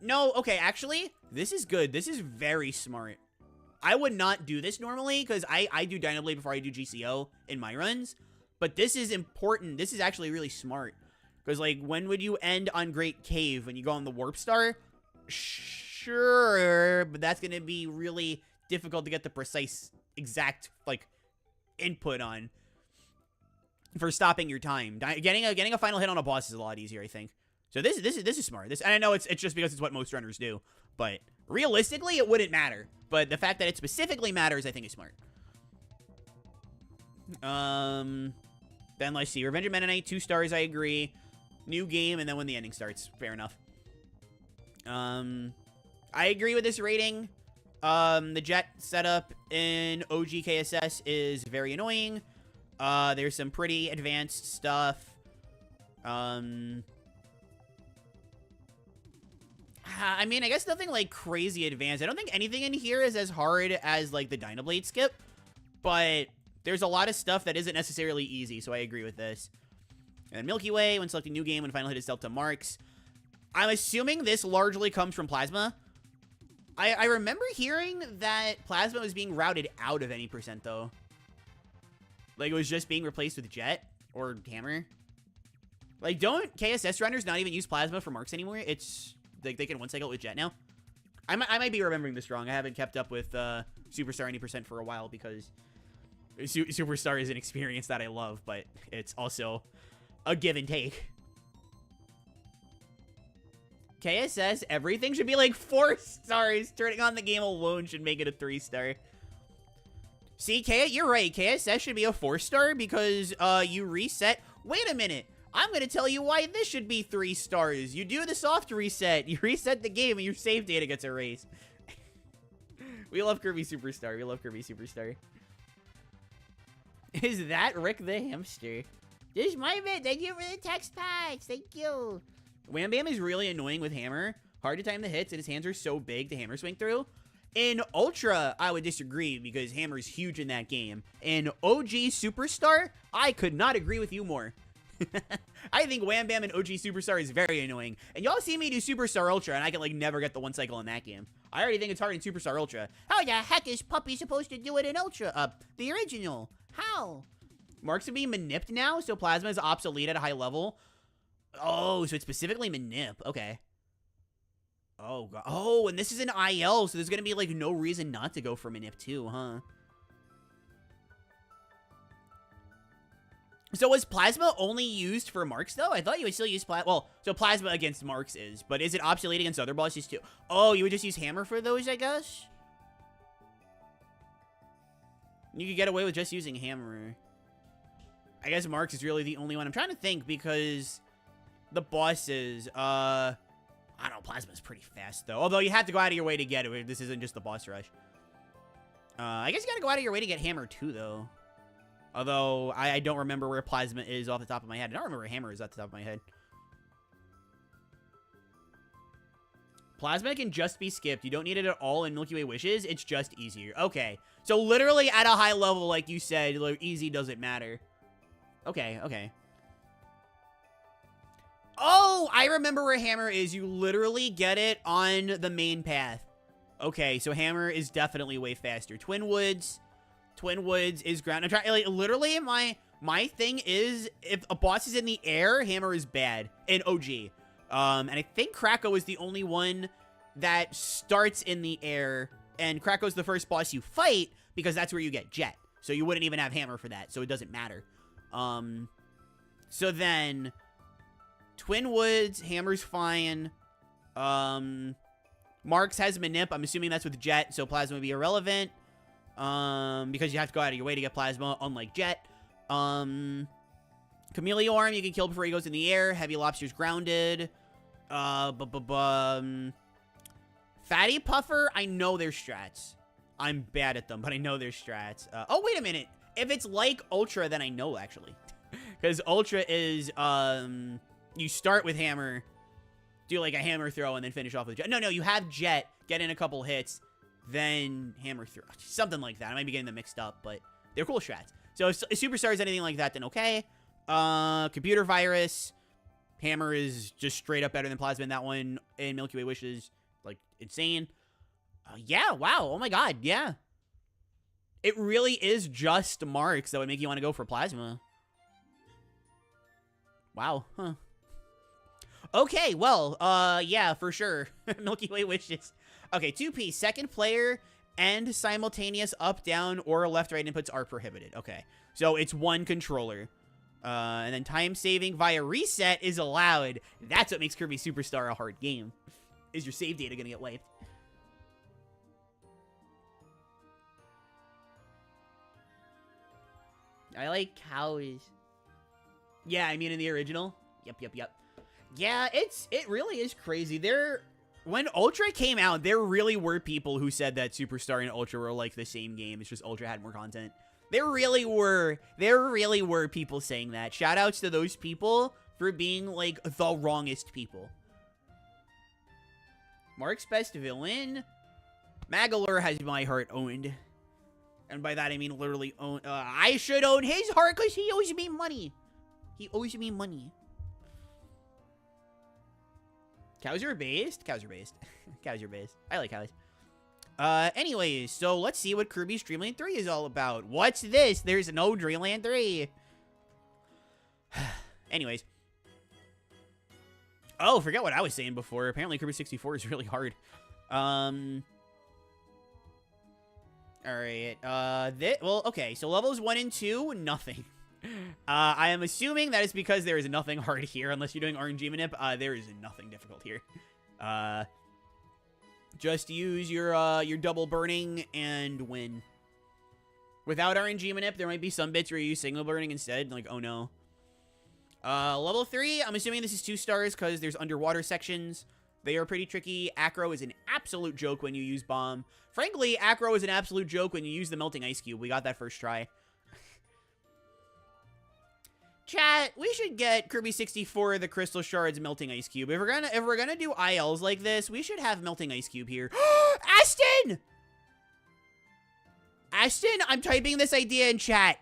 No, okay, actually, this is good. This is very smart. I would not do this normally, because I do Dynablade before I do GCO in my runs, but this is important. This is actually really smart. Because, like, when would you end on Great Cave? When you go on the Warp Star? Sure, but that's going to be really difficult to get the precise, exact, like, input on for stopping your time. Getting a final hit on a boss is a lot easier, I think. So this is smart. And I know it's just because it's what most runners do, but realistically, it wouldn't matter. But the fact that it specifically matters, I think, is smart. Then let's see. Revenge of Mennonite, 2 stars, I agree. New game, and then when the ending starts. Fair enough. I agree with this rating. The jet setup in OG KSS is very annoying. There's some pretty advanced stuff. I mean, I guess nothing, like, crazy advanced. I don't think anything in here is as hard as, like, the Dynablade skip. But there's a lot of stuff that isn't necessarily easy, so I agree with this. And Milky Way, when selecting new game, when final hit is dealt to marks. I'm assuming this largely comes from Plasma. I remember hearing that Plasma was being routed out of any percent, though. Like, it was just being replaced with Jet or Hammer. Like, don't KSS runners not even use Plasma for marks anymore? It's, like, they can one-cycle it with Jet now? I might be remembering this wrong. I haven't kept up with Superstar any percent for a while because Superstar is an experience that I love, but it's also a give and take. KSS, everything should be like 4 stars. Turning on the game alone should make it a 3-star. See, you're right. KSS should be a 4-star because you reset. Wait a minute. I'm going to tell you why this should be 3 stars. You do the soft reset. You reset the game and your save data gets erased. We love Kirby Superstar. We love Kirby Superstar. Is that Rick the Hamster? This is my bit. Thank you for the text packs. Thank you. Wham Bam is really annoying with Hammer. Hard to time the hits, and his hands are so big to Hammer swing through. In Ultra, I would disagree because Hammer is huge in that game. In OG Superstar, I could not agree with you more. I think Wham Bam in OG Superstar is very annoying. And y'all see me do Superstar Ultra, and I can, like, never get the one cycle in that game. I already think it's hard in Superstar Ultra. How the heck is Puppy supposed to do it in Ultra? The original. How? Marks are being manipped now, so Plasma is obsolete at a high level. Oh, so it's specifically manip. Okay. Oh, God. Oh, and this is an IL, so there's going to be, like, no reason not to go for manip too, huh? So was Plasma only used for marks, though? I thought you would still use Plasma. Well, so Plasma against marks is, but is it obsolete against other bosses, too? Oh, you would just use Hammer for those, I guess? You could get away with just using Hammer. I guess marks is really the only one. I'm trying to think because the bosses, I don't know, Plasma's pretty fast, though. Although you have to go out of your way to get it. This isn't just the boss rush. I guess you gotta go out of your way to get Hammer, too, though. Although, I don't remember where Plasma is off the top of my head. I don't remember where Hammer is off the top of my head. Plasma can just be skipped. You don't need it at all in Milky Way Wishes. It's just easier. Okay. So, literally, at a high level, like you said, like, easy doesn't matter. Okay, okay. Oh, I remember where Hammer is. You literally get it on the main path. Okay, so Hammer is definitely way faster. Twin Woods is ground. I'm trying, like, literally, my thing is, if a boss is in the air, Hammer is bad in OG. And I think Kracko is the only one that starts in the air, and Kracko's the first boss you fight, because that's where you get Jet. So you wouldn't even have Hammer for that, so it doesn't matter. So then, Twin Woods, Hammer's fine. Marks has Manip. I'm assuming that's with Jet, so Plasma would be irrelevant. Because you have to go out of your way to get Plasma, unlike Jet. Chameleon, you can kill before he goes in the air. Heavy Lobster's grounded. Fatty Puffer, I know their strats. I'm bad at them, but I know their strats. Oh, wait a minute. If it's like Ultra, then I know, actually. Because Ultra is, you start with Hammer, do like a Hammer throw, and then finish off with Jet. No, you have Jet, get in a couple hits, then Hammer throw. Something like that. I might be getting them mixed up, but they're cool strats. So if Superstar is anything like that, then okay. Computer Virus. Hammer is just straight up better than Plasma in that one. And Milky Way Wish is, like, insane. Yeah, wow. Oh my god, yeah. It really is just Marks that would make you want to go for Plasma. Wow, huh. Okay, well, yeah, for sure. Milky Way Wishes. Okay, 2P. Second player and simultaneous up, down, or left, right inputs are prohibited. Okay, so it's one controller. And then time saving via reset is allowed. That's what makes Kirby Superstar a hard game. Is your save data gonna get wiped? I like cows. Yeah, I mean in the original. Yep. Yeah, it really is crazy. When Ultra came out, there really were people who said that Superstar and Ultra were like the same game. It's just Ultra had more content. There really were people saying that. Shoutouts to those people for being like the wrongest people. Mark's best villain? Magalure has my heart owned. And by that I mean literally own. I should own his heart because he owes me money. He owes me money. Cows are based? Cows are based. Cows are based. I like cows. Anyways, so let's see what Kirby's Dream Land 3 is all about. What's this? There's no Dream Land 3. Anyways. Oh, forget what I was saying before. Apparently Kirby 64 is really hard. Alright, well, okay, so levels 1 and 2, nothing. I am assuming that is because there is nothing hard here, unless you're doing RNG manip. There is nothing difficult here. Just use your double burning and win. Without RNG manip, there might be some bits where you use signal burning instead, like, oh no. Level 3, I'm assuming this is 2 stars because there's underwater sections. They are pretty tricky. Acro is an absolute joke when you use Bomb. Frankly, Acro is an absolute joke when you use the Melting Ice Cube. We got that first try. Chat, we should get Kirby 64 the Crystal Shards Melting Ice Cube. If we're gonna do ILs like this, we should have Melting Ice Cube here. Aston! Aston, I'm typing this idea in chat.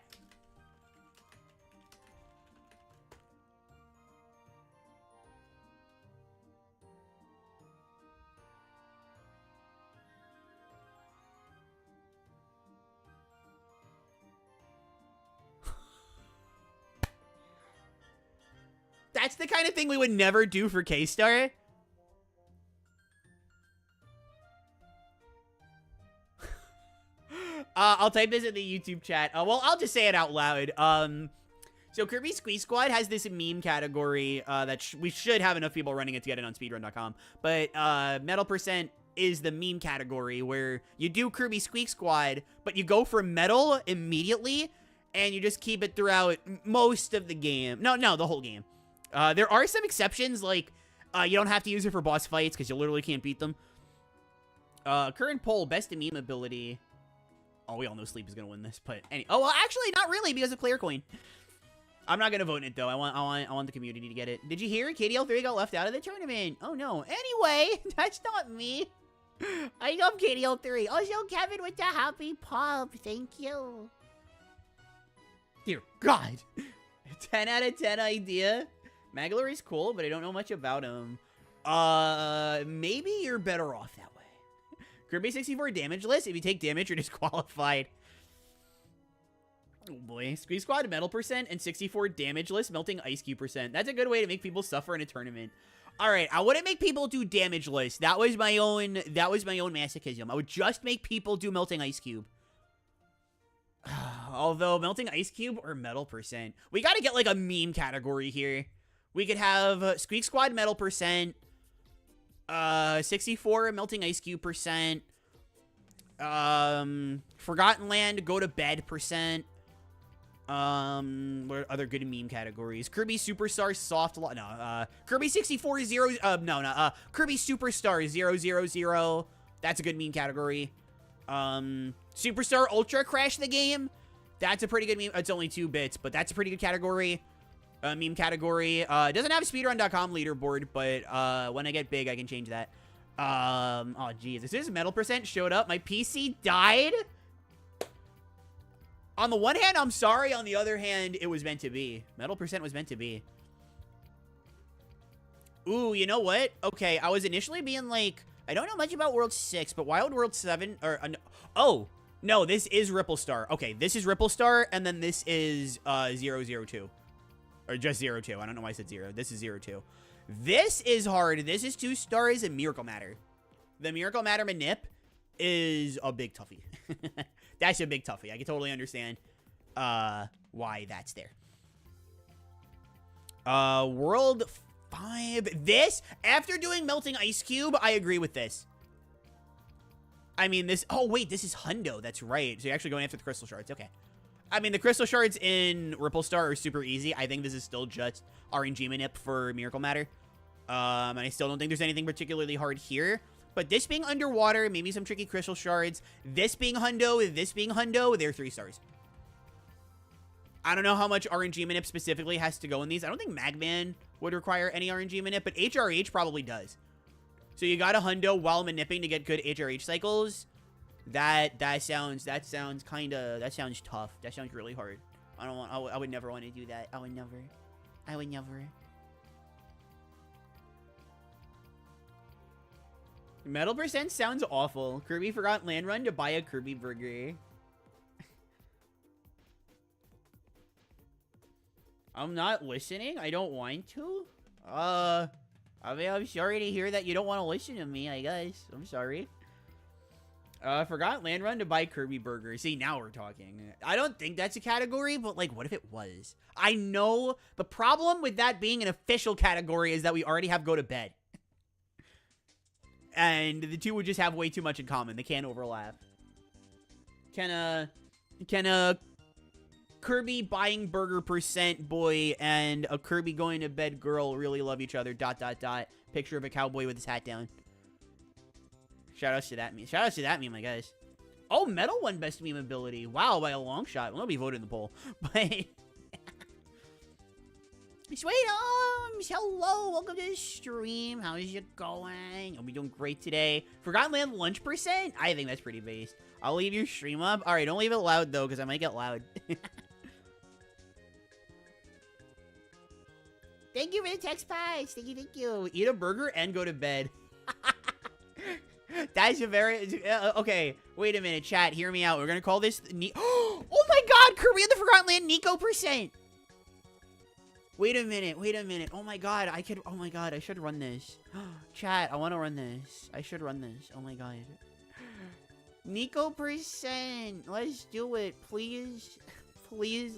That's the kind of thing we would never do for K-Star. I'll type this in the YouTube chat. Well, I'll just say it out loud. So Kirby Squeeze Squad has this meme category that we should have enough people running it to get it on speedrun.com. But Metal Percent is the meme category where you do Kirby Squeak Squad, but you go for metal immediately, and you just keep it throughout most of the game. No, the whole game. There are some exceptions, like, you don't have to use it for boss fights, because you literally can't beat them. Current poll, best meme ability. Oh, we all know Sleep is going to win this, but oh, well, actually, not really, because of Clear Coin. I'm not going to vote in it, though. I want the community to get it. Did you hear? KDL3 got left out of the tournament. Oh, no. Anyway, that's not me. I love KDL3. Also, Kevin with the happy pub. Thank you. Dear God. 10 out of 10 idea. Magalure is cool, but I don't know much about him. Maybe you're better off that way. Kirby 64 damage list. If you take damage, you're disqualified. Oh boy. Squeeze Squad metal percent and 64 damage list melting ice cube percent. That's a good way to make people suffer in a tournament. Alright, I wouldn't make people do damage list. That was my own masochism. I would just make people do melting ice cube. Although melting ice cube or metal percent. We gotta get like a meme category here. We could have Squeak Squad metal percent. 64 melting ice cube percent. Forgotten Land go to bed percent. What are other good meme categories? Kirby Superstar soft Kirby 64 0 Kirby Superstar 000. That's a good meme category. Superstar Ultra Crash the game. That's a pretty good meme. It's only 2 bits, but that's a pretty good category. Meme category. It doesn't have speedrun.com leaderboard, but when I get big, I can change that. Oh geez, as soon as metal percent showed up, my PC died. On the one hand, I'm sorry. On the other hand, it was meant to be. Metal percent was meant to be. Ooh, you know what? Okay, I was initially being like, I don't know much about World 6, but Wild World 7, or, oh, no, this is Ripple Star. Okay, this is Ripple Star, and then this is, 002. Or just 02. I don't know why I said 0. This is 02. This is hard. This is 2 stars and Miracle Matter. The Miracle Matter Manip is a big toughie. That's a big toughie. I can totally understand why that's there. World 5. This, after doing Melting Ice Cube, I agree with this. I mean, this... Oh, wait, this is Hundo. That's right. So you're actually going after the Crystal Shards. Okay. I mean, the Crystal Shards in Ripple Star are super easy. I think this is still just RNG Manip for Miracle Matter. And I still don't think there's anything particularly hard here. But this being underwater, maybe some tricky Crystal Shards. This being Hundo, they're 3 stars. I don't know how much RNG Manip specifically has to go in these. I don't think Magman would require any RNG Manip, but HRH probably does. So you got a Hundo while manipping to get good HRH cycles. That sounds tough. That sounds really hard. I would never want to do that. I would never. Metal percent sounds awful. Kirby forgot Land Run to buy a Kirby burger. I'm not listening. I don't want to. I mean, I'm sorry to hear that you don't want to listen to me, I guess. I'm sorry. Forgot Land Run to buy Kirby burger. See, now we're talking. I don't think that's a category, but like, what if it was? I know the problem with that being an official category is that we already have Go to Bed. And the two would just have way too much in common. They can't overlap. Can a Kirby buying burger percent boy and a Kirby going to bed girl really love each other? ... Picture of a cowboy with his hat down. Shoutouts to that meme. Shoutouts to that meme, I guess. Oh, Metal won best meme ability. Wow, by a long shot. Well, nobody voted in the poll. But... Sweet Arms, hello, welcome to the stream. How is it going? Hope you're doing great today. Forgotten Land lunch percent? I think that's pretty based. I'll leave your stream up. All right, don't leave it loud, though, because I might get loud. Thank you for the text pies. Thank you. Eat a burger and go to bed. That's a very... okay, wait a minute, chat. Hear me out. We're going to call this... Oh, my God. Kirby and the Forgotten Land Nico percent. Wait a minute. Oh my god, I should run this. Chat, I want to run this. I should run this. Oh my god. Nico percent. Let's do it, please. Please.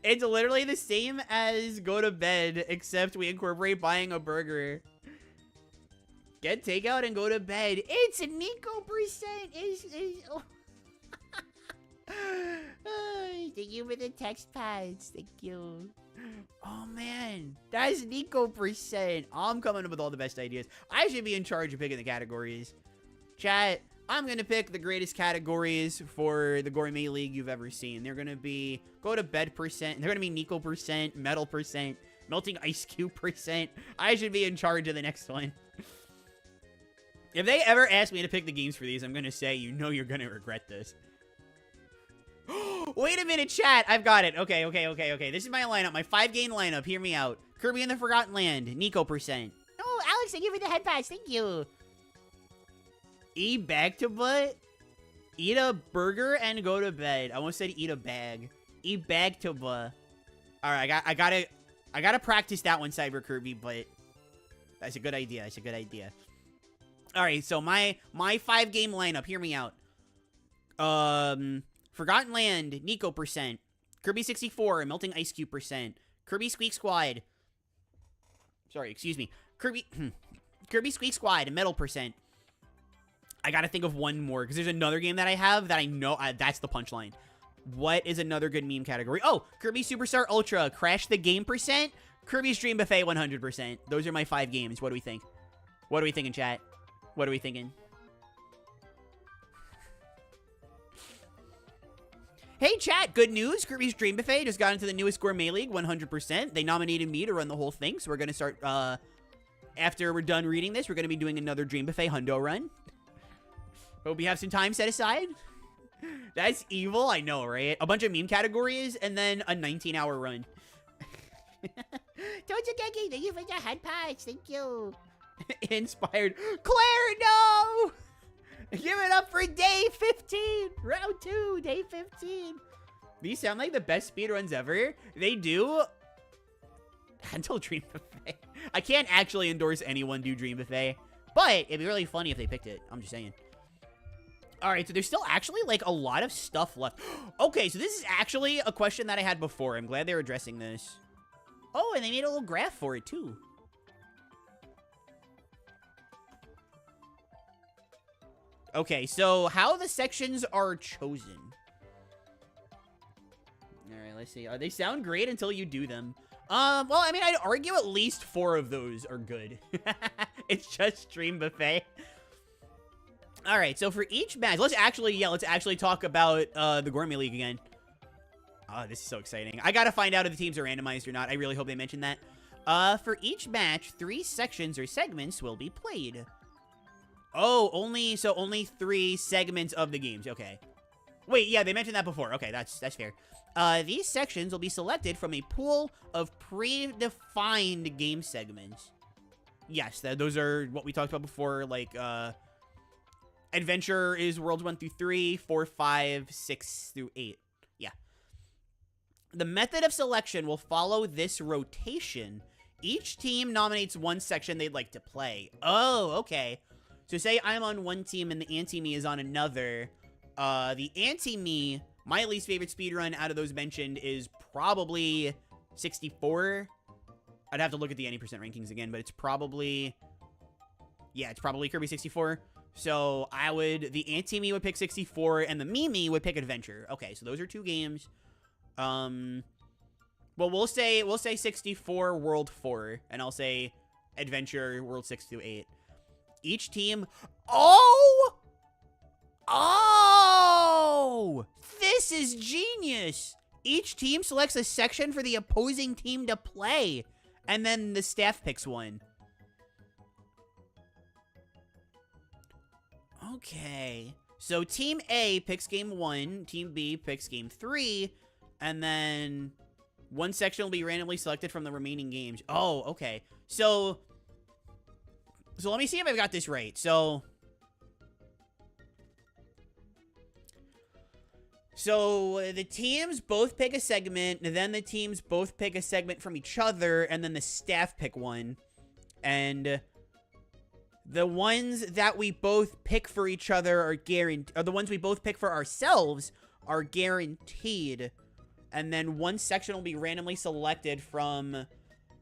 It's literally the same as Go to Bed, except we incorporate buying a burger. Get takeout and go to bed. It's a Nico percent. Oh. Thank you for the text pads. Thank you. Oh man, that's Nico percent. I'm coming up with all the best ideas. I should be in charge of picking the categories. Chat, I'm gonna pick the greatest categories for the Gourmet League you've ever seen. They're gonna be go to bed percent. They're gonna be Nico percent, metal percent, melting ice cube percent. I should be in charge of the next one. If they ever ask me to pick the games for these, I'm gonna say, you know, you're gonna regret this. Wait a minute, chat. I've got it. Okay. This is my lineup. My 5-game lineup. Hear me out. Kirby and the Forgotten Land. Nico percent. Oh, Alex, thank you for the head pass. Thank you. Eat back to butt. Eat a burger and go to bed. I almost said eat a bag. Eat bag to butt. All right, I gotta practice that one, Cyber Kirby, but that's a good idea. All right, so my 5-game lineup. Hear me out. Forgotten Land, Nico percent. Kirby 64, Melting Ice Cube percent. Kirby Squeak Squad. Sorry, excuse me. Kirby Squeak Squad, Metal percent. I gotta think of one more, because there's another game that I have that I know, that's the punchline. What is another good meme category? Oh, Kirby Superstar Ultra, Crash the Game percent, Kirby's Dream Buffet 100%. Those are my 5 games. What do we think? What are we thinking, chat? What are we thinking? Hey, chat, good news. Kirby's Dream Buffet just got into the newest Gourmet League, 100%. They nominated me to run the whole thing, so we're going to start, after we're done reading this, we're going to be doing another Dream Buffet hundo run. Hope you have some time set aside. That's evil, I know, right? A bunch of meme categories, and then a 19-hour run. Don't you thank you for the head patch, thank you. Inspired. Claire, no! Give it up for day 15! Round 2, day 15. These sound like the best speedruns ever. They do. Until Dream Buffet. I can't actually endorse anyone do Dream Buffet, but it'd be really funny if they picked it. I'm just saying. Alright, so there's still actually, like, a lot of stuff left. Okay, so this is actually a question that I had before. I'm glad they're addressing this. Oh, and they made a little graph for it, too. Okay, so how the sections are chosen. Alright, let's see. They sound great until you do them. Well, I mean, I'd argue at least 4 of those are good. It's just Dream Buffet. Alright, so for each match, let's actually talk about the Gourmet League again. Oh, this is so exciting. I gotta find out if the teams are randomized or not. I really hope they mention that. For each match, 3 sections or segments will be played. Oh, only 3 segments of the games. Okay. Wait, yeah, they mentioned that before. Okay, that's fair. These sections will be selected from a pool of predefined game segments. Yes, those are what we talked about before, like, Adventure is Worlds 1 through 3, 4, 5, 6 through 8. Yeah. The method of selection will follow this rotation. Each team nominates one section they'd like to play. Oh, okay. So say I'm on one team and the anti-me is on another. The anti-me, my least favorite speedrun out of those mentioned is probably 64. I'd have to look at the any percent rankings again, but it's probably... Yeah, it's probably Kirby 64. So the anti-me would pick 64 and the me would pick Adventure. Okay, so those are 2 games. Well, we'll say 64 World 4, and I'll say Adventure World 6 through 8. Each team... Oh! This is genius! Each team selects a section for the opposing team to play, and then the staff picks one. Okay. So Team A picks game 1, Team B picks game 3, and then one section will be randomly selected from the remaining games. Oh, okay. So let me see if I've got this right. So the teams both pick a segment, and then the teams both pick a segment from each other, and then the staff pick one. And the ones that we both pick for each other are the ones we both pick for ourselves are guaranteed. And then one section will be randomly selected from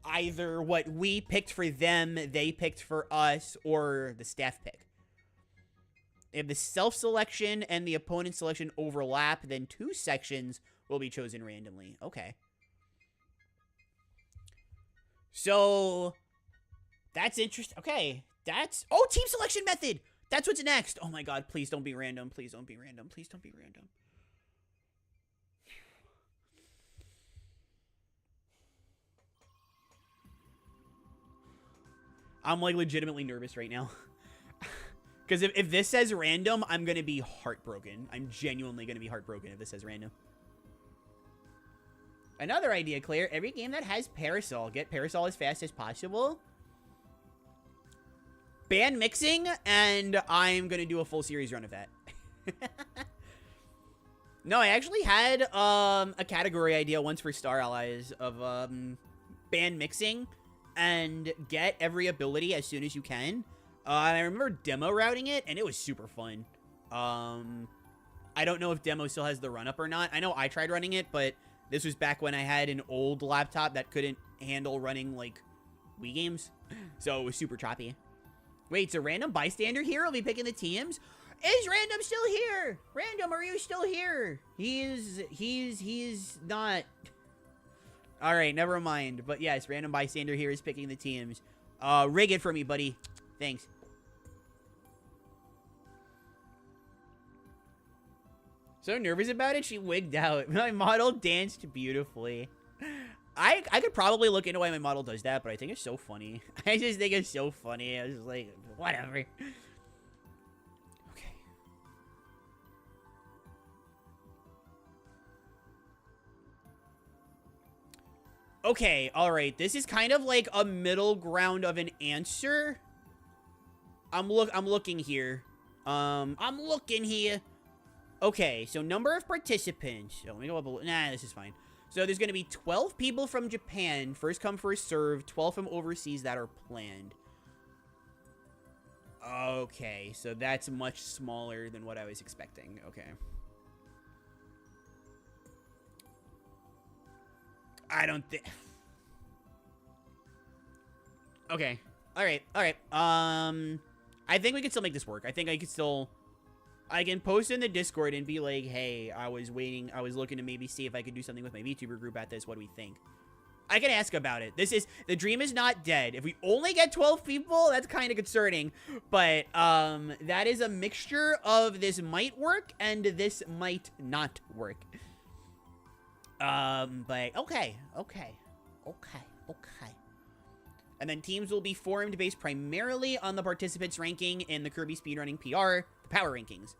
either what we picked for them, they picked for us, or the staff pick. If the self-selection and the opponent selection overlap, then 2 sections will be chosen randomly. Okay. So, that's interesting. Okay. Oh, team selection method! That's what's next! Oh my god, please don't be random. Please don't be random. Please don't be random. I'm, like, legitimately nervous right now. Because if this says random, I'm going to be heartbroken. I'm genuinely going to be heartbroken if this says random. Another idea, Claire. Every game that has Parasol, get Parasol as fast as possible. Ban mixing, and I'm going to do a full series run of that. No, I actually had a category idea once for Star Allies of ban mixing and get every ability as soon as you can. I remember demo routing it, and it was super fun. I don't know if demo still has the run-up or not. I know I tried running it, but this was back when I had an old laptop that couldn't handle running, like, Wii games. So it was super choppy. Wait, so random bystander here will be picking the teams? Is Random still here? Random, are you still here? He's not. All right, never mind. But yes, random bystander here is picking the teams. Rig it for me, buddy. Thanks. So nervous about it, she wigged out. My model danced beautifully. I could probably look into why my model does that, but I think it's so funny. I just think it's so funny. I was just like, whatever. Okay. Okay, alright. This is kind of like a middle ground of an answer. I'm looking here. I'm looking here. Okay, so number of participants. Oh, let me go up a little. Nah, this is fine. So there's going to be 12 people from Japan. First come, first serve. 12 from overseas that are planned. Okay, so that's much smaller than what I was expecting. Okay. I don't think... Okay. Alright, alright. I think we can still make this work. I think I can still... I can post in the Discord and be like, hey, I was looking to maybe see if I could do something with my VTuber group at this. What do we think? I can ask about it. The dream is not dead. If we only get 12 people, that's kind of concerning. But, that is a mixture of this might work and this might not work. But, okay. And then teams will be formed based primarily on the participants' ranking in the Kirby Speedrunning PR, the power rankings.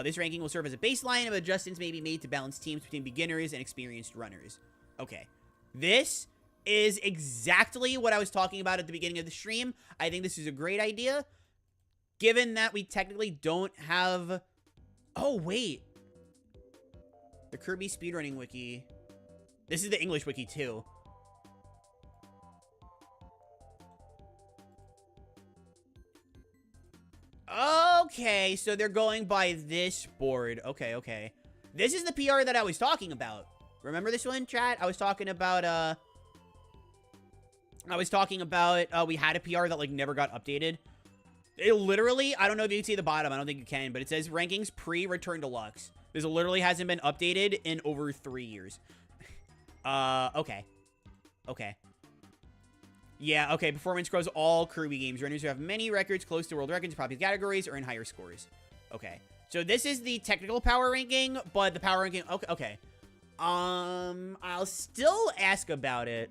This ranking will serve as a baseline, and adjustments may be made to balance teams between beginners and experienced runners. Okay. This is exactly what I was talking about at the beginning of the stream. I think this is a great idea, given that we technically don't have... Oh, wait. The Kirby Speedrunning Wiki. This is the English Wiki, too. Okay, so they're going by this board. Okay. This is the PR that I was talking about. Remember this one, chat? I was talking about, we had a PR that, like, never got updated. It literally, I don't know if you can see the bottom. I don't think you can, but it says rankings pre-Return Deluxe. This literally hasn't been updated in over 3 years. Okay. Yeah, okay, performance grows all Kirby games. Runners who have many records close to world records, popular categories, earn higher scores. Okay. So this is the technical power ranking, but the power ranking... Okay. I'll still ask about it.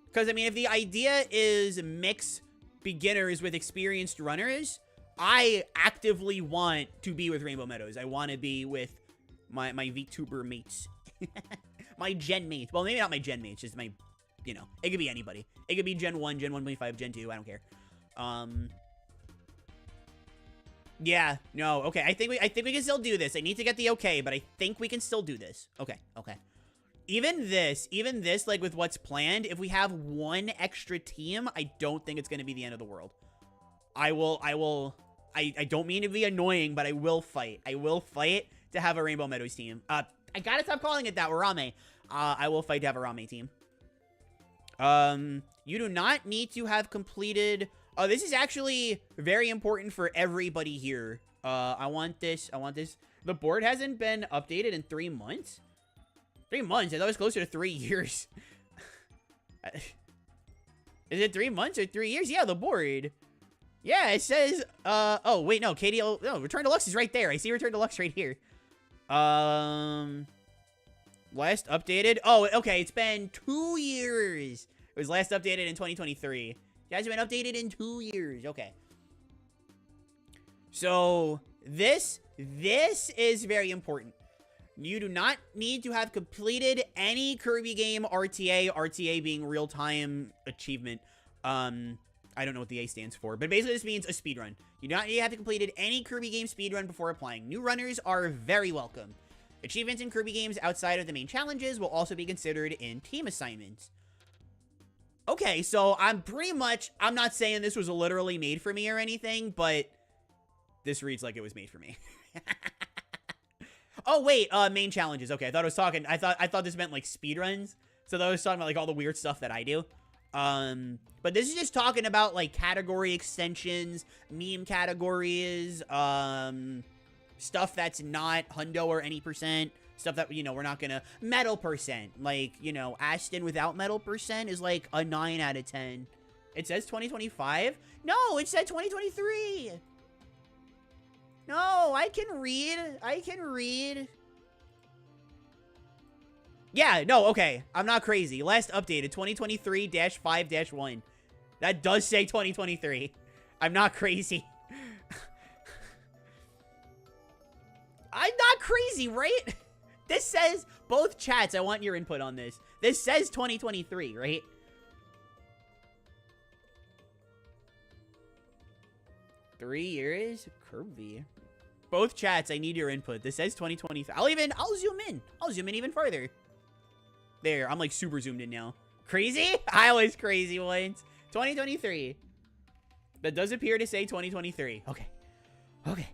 Because, I mean, if the idea is mix beginners with experienced runners, I actively want to be with Rainbow Meadows. I want to be with my VTuber mates. My gen mates. Well, maybe not my gen mates, just my... You know, it could be anybody. It could be Gen 1, Gen 1.5, Gen 2. I don't care. Yeah, no, okay. I think we can still do this. I need to get the okay, but I think we can still do this. Okay. Even this, like, with what's planned, if we have one extra team, I don't think it's going to be the end of the world. I don't mean to be annoying, but I will fight. I will fight to have a Rainbow Meadows team. I gotta stop calling it that. We're rame. I will fight to have a rame team. You do not need to have completed... Oh, this is actually very important for everybody here. I want this. The board hasn't been updated in 3 months? 3 months? I thought it was closer to 3 years. Is it 3 months or 3 years? Yeah, the board. Yeah, it says... Oh, wait, no. KDL... No, Return Deluxe is right there. I see Return Deluxe right here. Last updated? Oh, okay. It's been 2 years. It was last updated in 2023. It hasn't been updated in 2 years. Okay. So, this is very important. You do not need to have completed any Kirby game RTA being real-time achievement. I don't know what the A stands for, but basically this means a speedrun. You do not need to have completed any Kirby game speedrun before applying. New runners are very welcome. Achievements in Kirby games outside of the main challenges will also be considered in team assignments. Okay, so I'm not saying this was literally made for me or anything, but this reads like it was made for me. Oh wait, main challenges. Okay, I thought I thought this meant like speedruns. So I was talking about like all the weird stuff that I do. But this is just talking about like category extensions, meme categories, stuff that's not hundo or any percent, stuff that, you know, we're not gonna, metal percent, like, you know, Aston without metal percent is like a 9 out of 10. It says 2025? No, it said 2023. No, I can read. Yeah, no, okay. I'm not crazy. Last updated, 2023-5-1. That does say 2023. I'm not crazy. I'm not crazy, right? This says, both chats, I want your input on this. This says 2023, right? Three years? Kirby. Both chats, I need your input. This says 2023. I'll zoom in. I'll zoom in even further. There, I'm like super zoomed in now. Crazy? I was crazy once. 2023. That does appear to say 2023. Okay. Okay.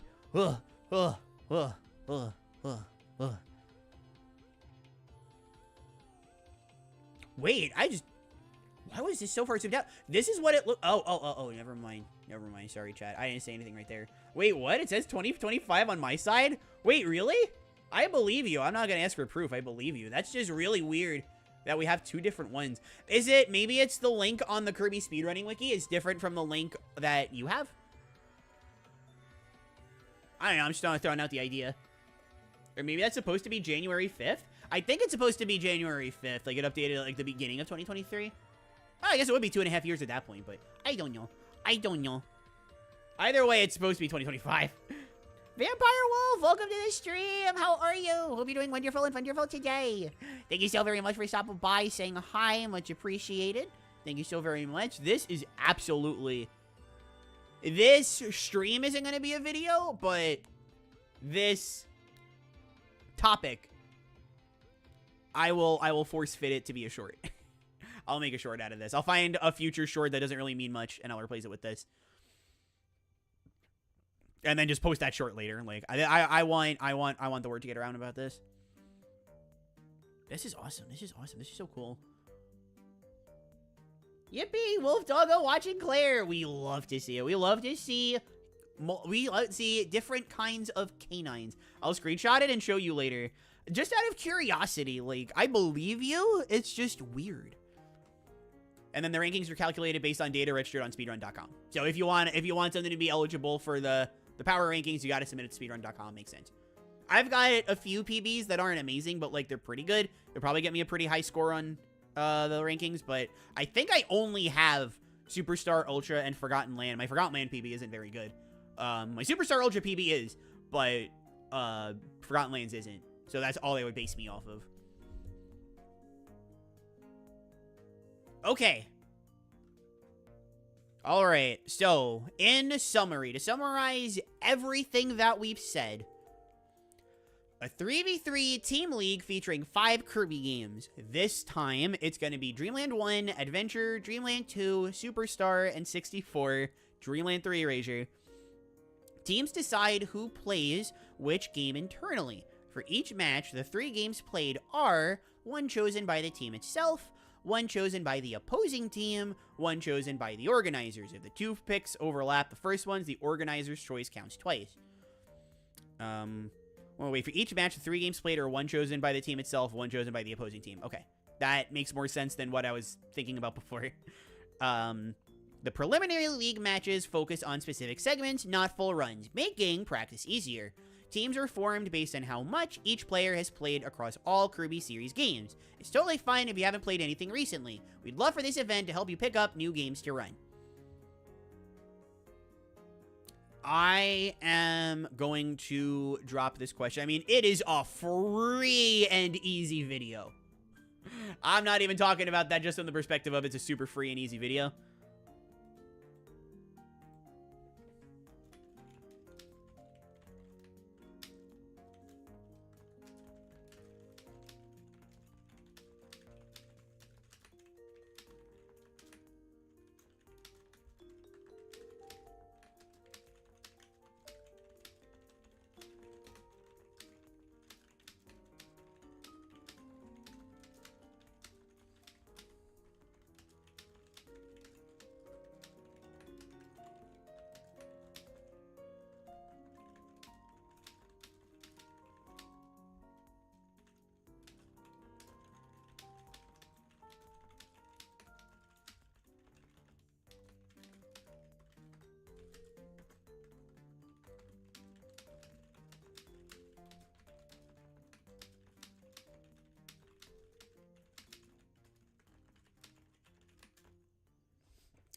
Wait, why was this so far zoomed out? This is what it look. Oh, never mind. Never mind. Sorry, chat. I didn't say anything right there. Wait, what? It says 2025 on my side? Wait, really? I believe you. I'm not going to ask for proof. I believe you. That's just really weird that we have two different ones. Is it, maybe it's the link on the Kirby Speedrunning Wiki is different from the link that you have? I don't know. I'm just throwing out the idea. Or maybe that's supposed to be January 5th? I think it's supposed to be January 5th. Like, it updated at, like, the beginning of 2023. Oh, I guess it would be 2.5 years at that point, but I don't know. I don't know. Either way, it's supposed to be 2025. Vampire Wolf, welcome to the stream. How are you? Hope you're doing wonderful and wonderful today. Thank you so very much for stopping by, saying hi. Much appreciated. Thank you so very much. This is absolutely... This stream isn't going to be a video, but this topic, I will force fit it to be a short. I'll make a short out of this. I'll find a future short that doesn't really mean much, and I'll replace it with this. And then just post that short later. Like, I want the word to get around about this. This is awesome. This is awesome. This is so cool. Yippee! Wolf Doggo watching Claire. We love to see it. We love to see different kinds of canines. I'll screenshot it and show you later. Just out of curiosity, like, I believe you. It's just weird. And then the rankings are calculated based on data registered on speedrun.com. So if you want something to be eligible for the power rankings, you got to submit it to speedrun.com. Makes sense. I've got a few PBs that aren't amazing, but like they're pretty good. They'll probably get me a pretty high score on the rankings, but I think I only have Superstar Ultra and Forgotten Land. My Forgotten Land PB isn't very good. My Superstar Ultra PB is, but Forgotten Lands isn't. So that's all they would base me off of. Okay. All right. So, in summary, to summarize everything that we've said, a 3v3 team league featuring 5 Kirby games. This time, it's going to be Dreamland 1, Adventure, Dreamland 2, Superstar, and 64, Dreamland 3 Erasure. Teams decide who plays which game internally. For each match, the 3 games played are 1 chosen by the team itself, 1 chosen by the opposing team, 1 chosen by the organizers. If the 2 picks overlap the first ones, the organizer's choice counts twice. Well, wait, for each match, the 3 games played are 1 chosen by the team itself, 1 chosen by the opposing team. Okay, that makes more sense than what I was thinking about before. The preliminary league matches focus on specific segments, not full runs, making practice easier. Teams are formed based on how much each player has played across all Kirby series games. It's totally fine if you haven't played anything recently. We'd love for this event to help you pick up new games to run. I am going to drop this question. I mean, it is a free and easy video. I'm not even talking about that just from the perspective of it's a super free and easy video.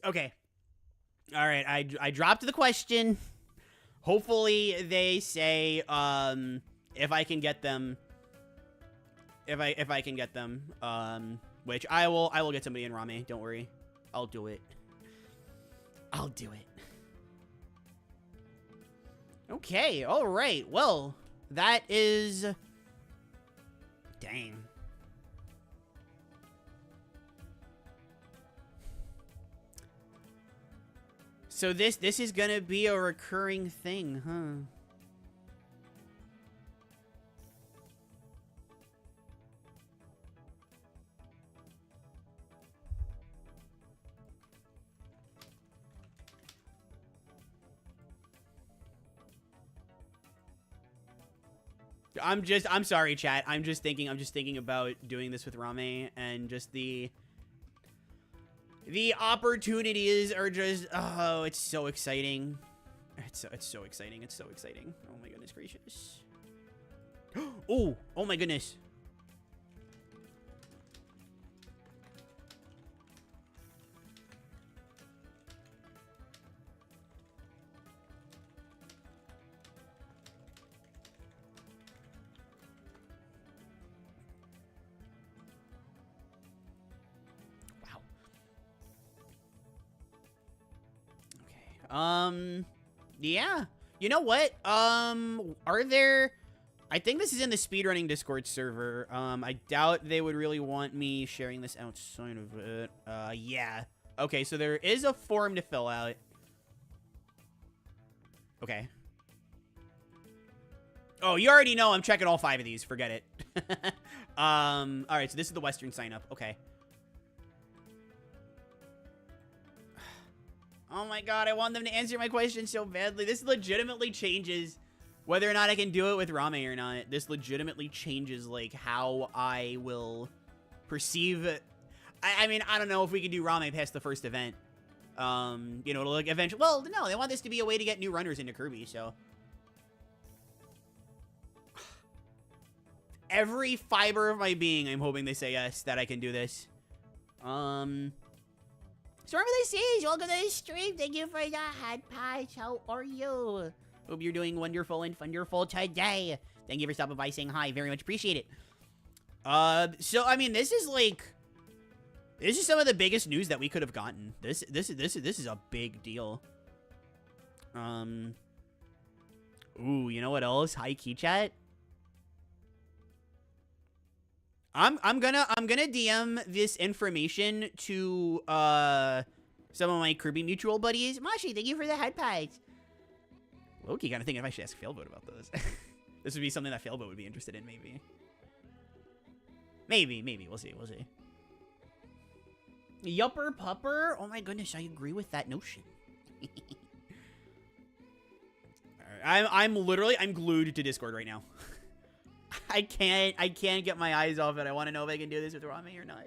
Okay. All right. I dropped the question. Hopefully they say if I can get them. If I can get them, which I will get somebody in rame. Don't worry, I'll do it. I'll do it. Okay, all right. Well, that is. Dang. So this is gonna be a recurring thing, huh? I'm sorry, chat. I'm just thinking about doing this with rame, and just the opportunities are just, oh, it's so exciting. It's so exciting. It's so exciting. Oh my goodness gracious. Oh my goodness. Yeah. You know what? Are there... I think this is in the Speedrunning Discord server. I doubt they would really want me sharing this outside of it. Yeah. Okay, so there is a form to fill out. Okay. Oh, you already know I'm checking all 5 of these. Forget it. Alright, so this is the Western sign-up. Okay. Oh my god, I want them to answer my question so badly. This legitimately changes whether or not I can do it with rame or not. This legitimately changes, like, how I will perceive it. I mean, I don't know if we can do rame past the first event. You know, like, eventually... Well, no, they want this to be a way to get new runners into Kirby, so... Every fiber of my being, I'm hoping they say yes, that I can do this. Stormy Seas, welcome to the stream. Thank you for the hot patch. How are you? Hope you're doing wonderful and wonderful today. Thank you for stopping by, saying hi. Very much appreciate it. So I mean, this is some of the biggest news that we could have gotten. This is a big deal. Ooh, you know what else? Hi, Key Chat. I'm gonna DM this information to some of my Kirby mutual buddies. Mashi, thank you for the head pads. Loki kind of thinking if I should ask Failboat about those. This would be something that Failboat would be interested in, maybe. Maybe. We'll see. Yupper pupper? Oh my goodness, I agree with that notion. I'm glued to Discord right now. I can't get my eyes off it. I want to know if I can do this with rame or not.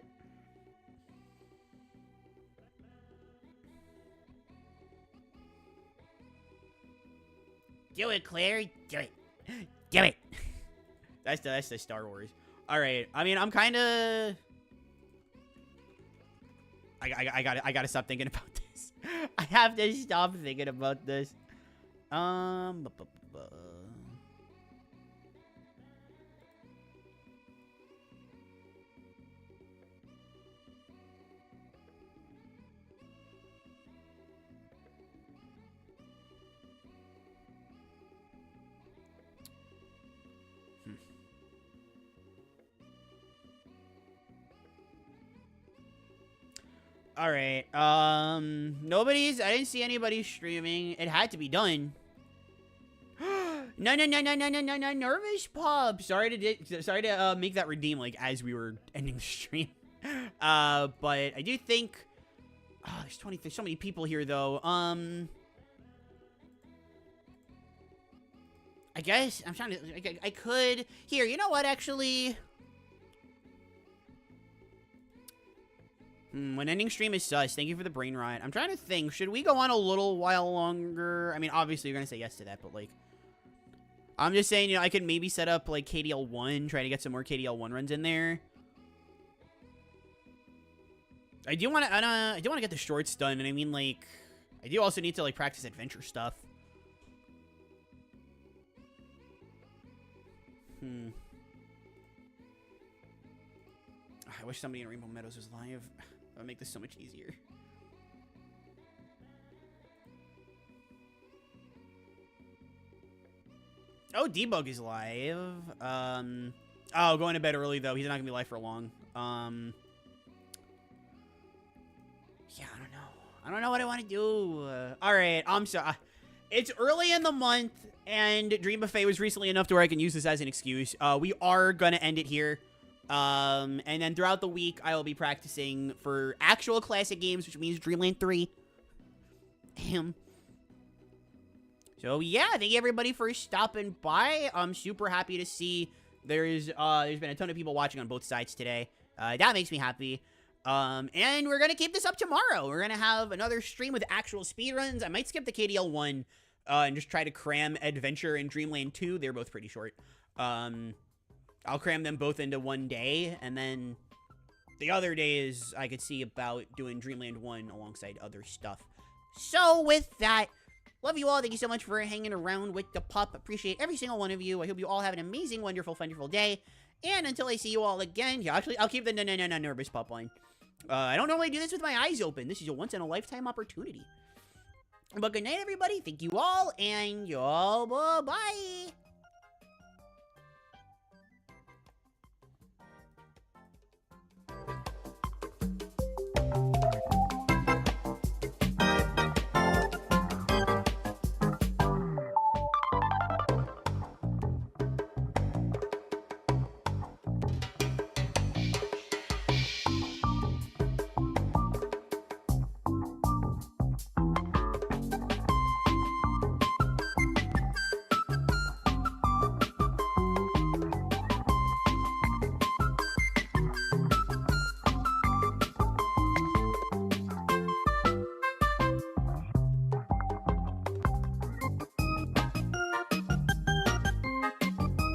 Do it, Claire. Do it. Do it. That's the Star Wars. All right. I mean, I'm kind of. I gotta stop thinking about this. I have to stop thinking about this. All right. I didn't see anybody streaming. It had to be done. No. Nervous Pub. Sorry to make that redeem, like, as we were ending the stream. But I do think... Oh, there's so many people here, though. I guess I'm trying to... I could... Here, you know what, actually... When ending stream is sus, thank you for the brain rot. I'm trying to think, should we go on a little while longer? I mean, obviously, you're going to say yes to that, but, like... I'm just saying, you know, I could maybe set up, like, KDL1, try to get some more KDL1 runs in there. I do want to get the shorts done, and I mean, like, I do also need to, like, practice adventure stuff. I wish somebody in Rainbow Meadows was live. That would make this so much easier. Oh, Debug is live. Oh, going to bed early, though. He's not going to be live for long. Yeah, I don't know. I don't know what I want to do. All right, I'm sorry. It's early in the month, and Dream Buffet was recently enough to where I can use this as an excuse. We are going to end it here. And then throughout the week, I will be practicing for actual classic games, which means Dreamland 3. So yeah, thank you everybody for stopping by. I'm super happy to see there's been a ton of people watching on both sides today. That makes me happy. And we're gonna keep this up tomorrow. We're gonna have another stream with actual speedruns. I might skip the KDL 1 and just try to cram Adventure and Dreamland 2. They're both pretty short. I'll cram them both into one day, and then the other days I could see about doing Dreamland 1 alongside other stuff. So with that, love you all. Thank you so much for hanging around with the pup. Appreciate every single one of you. I hope you all have an amazing, wonderful, wonderful day. And until I see you all again, yeah, actually, I'll keep the nervous pup line. I don't normally do this with my eyes open. This is a once-in-a-lifetime opportunity. But good night, everybody. Thank you all, and y'all, bye-bye.